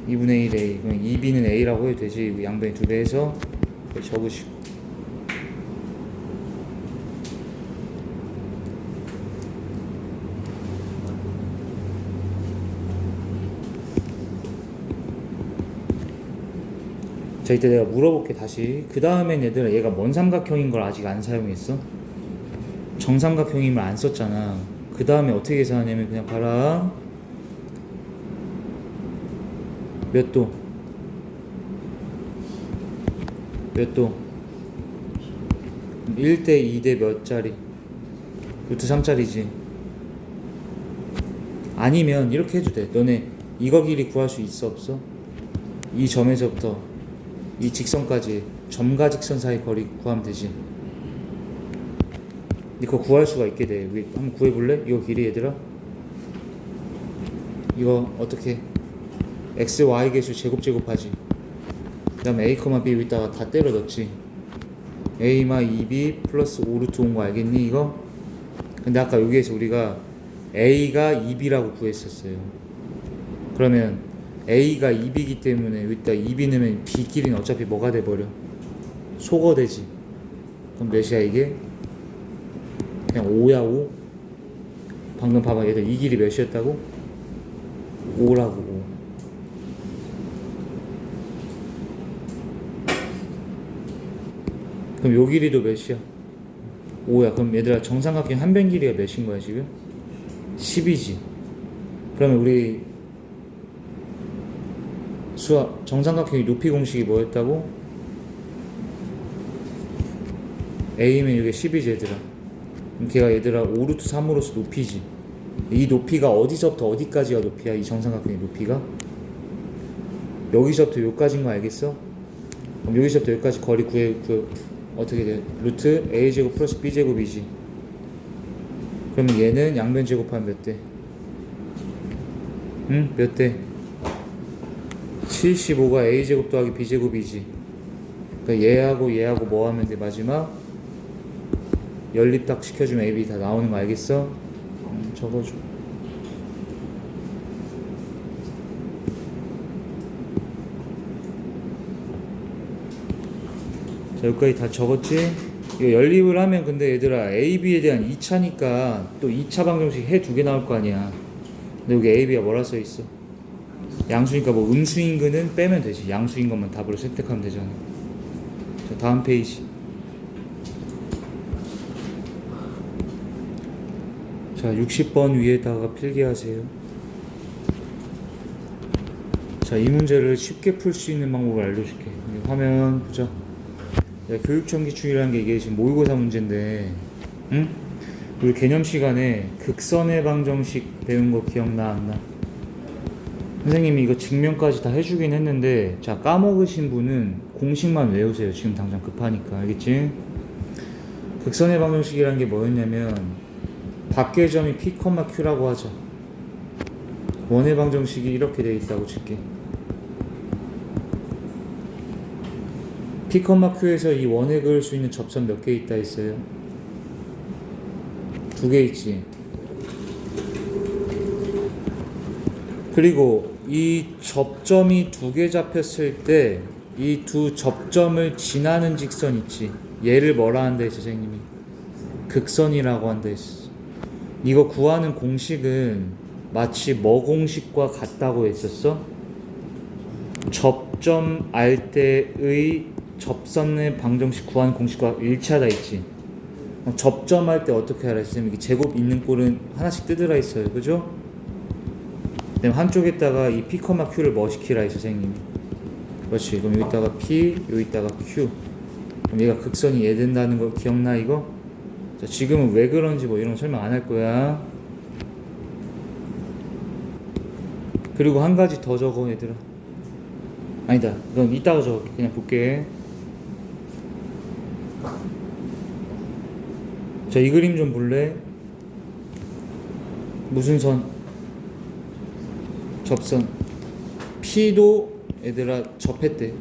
2분의 1A. 그럼 2B는 A라고 해도 되지. 양변이 2배 해서 적으시고. 자, 이때 내가 물어볼게 다시. 그 다음엔 얘들아, 얘가 뭔 삼각형인 걸 아직 안 사용했어? 정삼각형임을 안 썼잖아. 그 다음에 어떻게 계산하냐면 그냥 봐라. 몇 도? 몇 도? 1대 2대 몇 짜리? 루트 3짜리지. 아니면 이렇게 해도 돼. 너네 이거 길이 구할 수 있어 없어? 이 점에서부터 이 직선까지 점과 직선 사이 거리 구하면 되지. 이거 구할 수가 있게 돼. 우리 한번 구해볼래? 이거 길이 얘들아. 이거 어떻게? x, y 계수 제곱하지. 그 다음에 a, b 여기다가 다 때려 넣지. a, 2b 플러스 5루트 온 거 알겠니 이거? 근데 아까 여기에서 우리가 a가 2b라고 구했었어요. 그러면 a가 2b이기 때문에 여기다 2b 넣으면 b 길이는 어차피 뭐가 돼버려? 소거되지. 그럼 몇이야 이게? 그냥 5야 5. 방금 봐봐 얘들 이 길이 몇이었다고? 5라고 5. 그럼 요 길이도 몇이야? 5야. 그럼 얘들아 정삼각형 한 변 길이가 몇인 거야 지금? 10이지. 그러면 우리 수학 정삼각형의 높이 공식이 뭐였다고? A면 이게 10이지 얘들아. 그럼 걔가 얘들아 5루트 3으로서 높이지. 이 높이가 어디서부터 어디까지가 높이야? 이 정삼각형의 높이가? 여기서부터 여기까지인 거 알겠어? 그럼 여기서부터 여기까지 거리 구해 어떻게 돼? 루트 a제곱 플러스 b제곱이지. 그러면 얘는 양변 제곱하면 몇 대? 응? 몇 대? 75가 a제곱 더하기 b제곱이지. 그러니까 얘하고 뭐 하면 돼? 마지막 연립 딱 시켜주면 a, b 다 나오는 거 알겠어? 적어줘. 자, 여기까지 다 적었지? 이거 연립을 하면 근데 얘들아 a, b에 대한 2차니까 또 2차 방정식 해 2개 나올 거 아니야. 근데 여기 a, b가 뭐라 써있어? 양수니까 뭐 음수인 거는 빼면 되지. 양수인 것만 답으로 선택하면 되잖아. 자, 다음 페이지. 자, 60번 위에다가 필기하세요. 자, 이 문제를 쉽게 풀 수 있는 방법을 알려줄게. 화면 보자. 교육청 기출이라는 게 이게 지금 모의고사 문제인데, 응? 우리 개념 시간에 극선의 방정식 배운 거 기억나 안 나? 선생님이 이거 증명까지 다 해주긴 했는데, 자, 까먹으신 분은 공식만 외우세요. 지금 당장 급하니까. 알겠지? 극선의 방정식이라는 게 뭐였냐면 밖의 점이 P, Q라고 하자. 원의 방정식이 이렇게 되어 있다고 칠게. P, Q에서 이 원에 그을 수 있는 접선 몇 개 있다 했어요? 두 개 있지. 그리고 이 접점이 두 개 잡혔을 때 이 두 접점을 지나는 직선 있지. 얘를 뭐라 한다 했어 선생님이? 극선이라고 한다 했어. 이거 구하는 공식은 마치 뭐 공식과 같다고 했었어? 접점 알 때의 접선의 방정식 구하는 공식과 일치하다 했지. 접점할 때 어떻게 알아? 선생님, 제곱 있는 꼴은 하나씩 뜯으라 있어요. 그죠? 그다음 한쪽에다가 이 P, Q를 뭐 시키라 했어 선생님이. 그렇지. 그럼 여기다가 P, 여기다가 Q. 그럼 얘가 극선이 얘 된다는 거 기억나 이거? 자, 지금은 왜 그런지 뭐 이런 거 설명 안 할 거야. 그리고 한 가지 더 적어 얘들아. 아니다. 그건 이따가 적을게. 그냥 볼게. 자, 이 그림 좀 볼래? 무슨 선? 접선. P도 얘들아 접했대.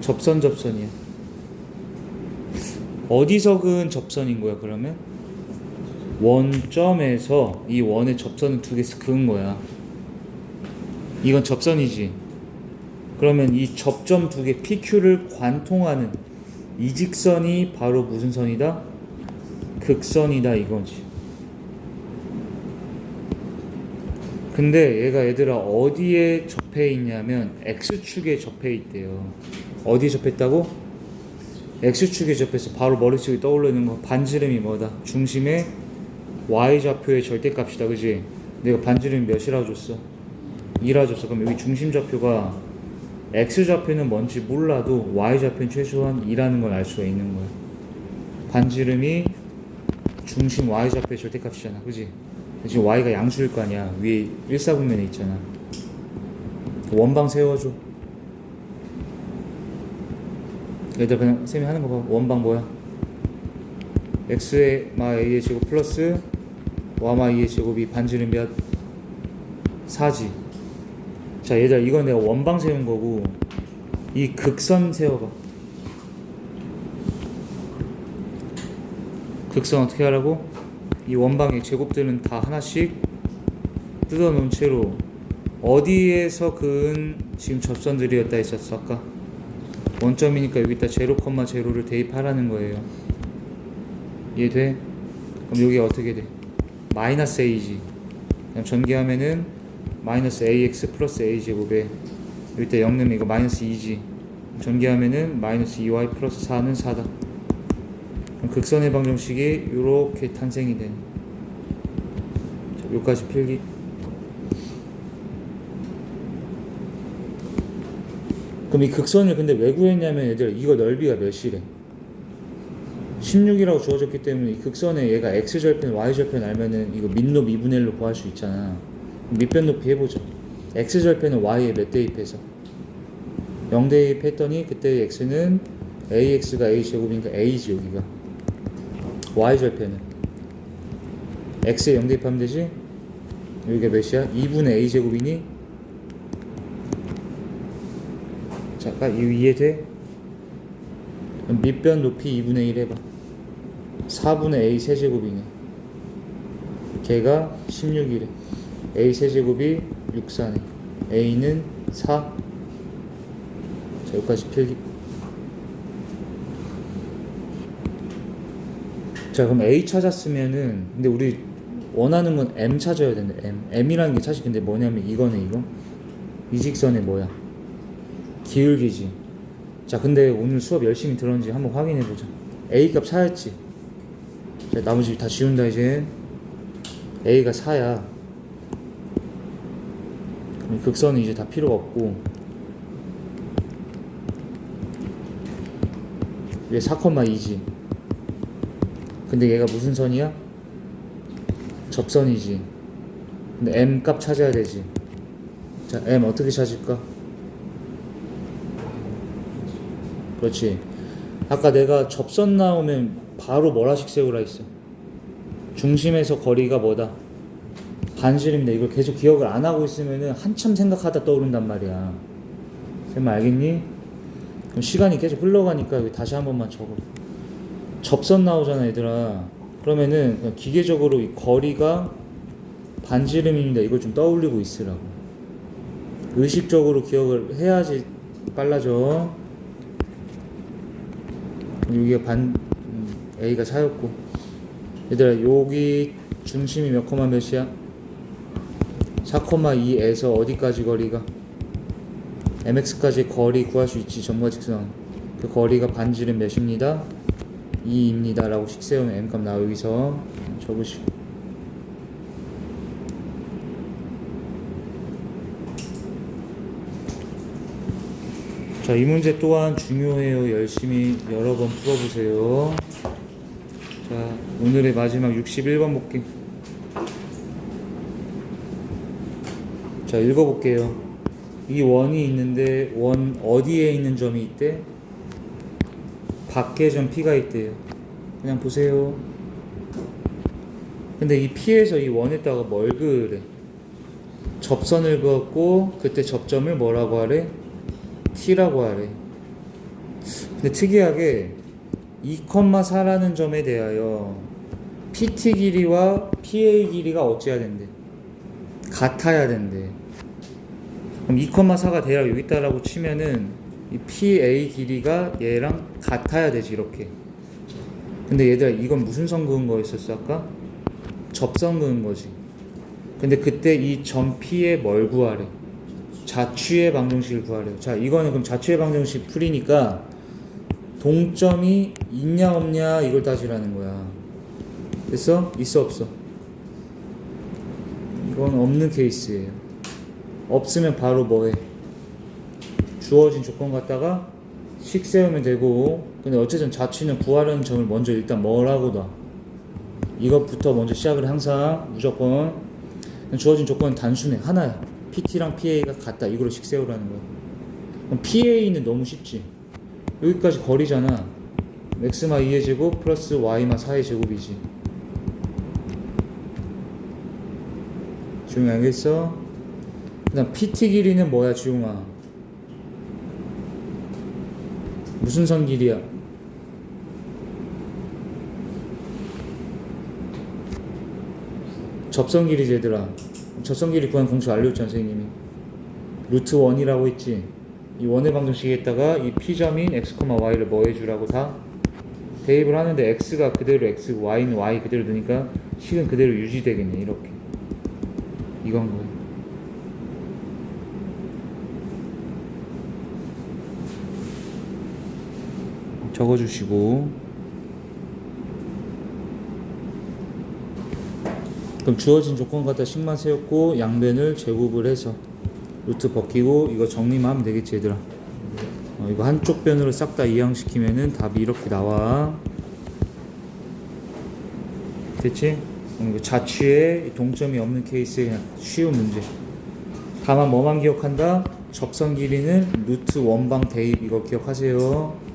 접선이야. 어디서 그은 접선인 거야 그러면? 원점에서 이 원의 접선은 두 개씩 그은 거야. 이건 접선이지. 그러면 이 접점 두 개 PQ를 관통하는 이 직선이 바로 무슨 선이다? 극선이다 이거지. 근데 얘가 얘들아 어디에 접해 있냐면 X축에 접해 있대요. 어디에 접했다고? X축에 접해서 바로 머릿속에 떠오르는 거 반지름이 뭐다? 중심의 Y좌표의 절대값이다. 그지? 내가 반지름이 몇이라고 줬어? 2라 줬어. 그럼 여기 중심좌표가 X좌표는 뭔지 몰라도 Y좌표는 최소한 2라는 걸 알 수가 있는 거야. 반지름이 중심 Y좌표의 절대값이잖아. 그지? 지금 Y가 양수일 거 아니야. 위에 일사분면에 있잖아. 원방 세워줘. 얘들 그냥 쌤이 하는 거 봐. 원방 뭐야? X의 마 A의 제곱 플러스 Y마 2의 제곱이 반지름 몇? 4지. 자 얘들 이건 내가 원방 세운 거고 이 극선 세워봐. 극선 어떻게 하라고? 이 원방의 제곱들은 다 하나씩 뜯어놓은 채로 어디에서 그은 지금 접선들이었다 했었어 아까? 원점이니까 여기다 0,0를 대입하라는 거예요. 이해돼? 그럼 여기 어떻게 돼? 마이너스 a지. 그럼 전개하면은 마이너스 ax 플러스 a 제곱에 여기다 0 넣으면 이거 마이너스 2지. 전개하면은 마이너스 2y 플러스 4는 4다. 그럼 극선의 방정식이 이렇게 탄생이 되네. 자, 여기까지 필기. 그럼 이 극선을 근데 왜 구했냐면 얘들 이거 넓이가 몇이래? 16이라고 주어졌기 때문에 이 극선에 얘가 x절편, y절편 알면은 이거 밑높 2분의 1로 구할 수 있잖아. 밑변 높이 해보자. x절편은 y에 몇 대입해서? 0 대입했더니 그때 x는 ax가 a제곱이니까 a지 여기가. y절편은 x에 0 대입하면 되지? 여기가 몇이야? 2분의 a제곱이니? 잠깐 이거 이해돼? 그럼 밑변 높이 2분의 1 해봐. 4분의 a 세제곱이네. 걔가 16이래. a 세제곱이 64네. a는 4. 자 여기까지 필기. 자 그럼 a 찾았으면은 근데 우리 원하는 건 m 찾아야 되는데 m이라는 게 사실 근데 뭐냐면 이거네. 이거 이 직선의 뭐야? 기울기지. 자 근데 오늘 수업 열심히 들었는지 한번 확인해보자. a 값 4였지. 자 나머지 다 지운다 이제. a가 4야. 그럼 극선은 이제 다 필요가 없고 얘 4,2지. 근데 얘가 무슨 선이야? 접선이지. 근데 m 값 찾아야 되지. 자 m 어떻게 찾을까? 그렇지. 아까 내가 접선 나오면 바로 뭐라식 세우라 했어? 중심에서 거리가 뭐다? 반지름인데 이걸 계속 기억을 안 하고 있으면은 한참 생각하다 떠오른단 말이야. 쌤 알겠니? 그럼 시간이 계속 흘러가니까 여기 다시 한 번만 적어. 접선 나오잖아 얘들아. 그러면은 그냥 기계적으로 이 거리가 반지름입니다 이걸 좀 떠올리고 있으라고. 의식적으로 기억을 해야지 빨라져. 여기가 A가 4였고 얘들아 여기 중심이 몇 콤마 몇이야? 4,2에서 어디까지 거리가? MX까지 거리 구할 수 있지. 점과 직선 그 거리가 반지름 몇입니다? 2입니다 라고 식 세우면 M값 나와. 여기서 적으시고 자, 이 문제 또한 중요해요. 열심히 여러 번 풀어보세요. 자, 오늘의 마지막 61번 볼게. 자, 읽어볼게요. 이 원이 있는데 원 어디에 있는 점이 있대? 밖에 점 P가 있대요. 그냥 보세요. 근데 이 P에서 이 원에다가 뭘 그으래? 접선을 그었고 그때 접점을 뭐라고 하래? T라고 하래. 근데 특이하게 2,4라는 점에 대하여 PT 길이와 PA 길이가 어찌해야 된대? 같아야 된대. 그럼 2,4가 대략 여기 있다라고 치면은 이 PA 길이가 얘랑 같아야 되지 이렇게. 근데 얘들아 이건 무슨 선 그은 거였었어 아까? 접선 그은 거지. 근데 그때 이 점 P의 뭘 구하래? 자취의 방정식을 구하래요. 자, 이거는 그럼 자취의 방정식 풀이니까 동점이 있냐 없냐 이걸 따지라는 거야. 됐어? 있어 없어? 이건 없는 케이스예요. 없으면 바로 뭐해? 주어진 조건 갖다가 식 세우면 되고. 근데 어쨌든 자취는 구하려는 점을 먼저 일단 뭐라고 놔. 이것부터 먼저 시작을 항상 무조건. 주어진 조건은 단순해. 하나야. PT랑 PA가 같다. 이걸로 식 세우라는 거야. 그럼 PA는 너무 쉽지. 여기까지 거리잖아. x마 2의 제곱 플러스 y마 4의 제곱이지. 지웅이 알겠어? 그 다음 PT 길이는 뭐야 지웅아? 무슨 선 길이야? 접선 길이지 얘들아. 접선 길이 구하는 공식 알려줬잖아 선생님이. 루트 1이라고 했지. 이 원의 방정식에다가 이 P점인 x, y를 뭐 해주라고 다 대입을 하는데 x가 그대로 x고 y는 y 그대로 되니까 식은 그대로 유지되겠네. 이렇게 이건 거야. 적어주시고 그럼 주어진 조건 갖다 식만 세웠고 양변을 제곱을 해서 루트 벗기고 이거 정리만 하면 되겠지 얘들아. 이거 한쪽 변으로 싹 다 이항시키면은 답이 이렇게 나와. 됐지? 이거 자취에 동점이 없는 케이스에 그냥 쉬운 문제. 다만 뭐만 기억한다? 접선 길이는 루트 원방 대입 이거 기억하세요.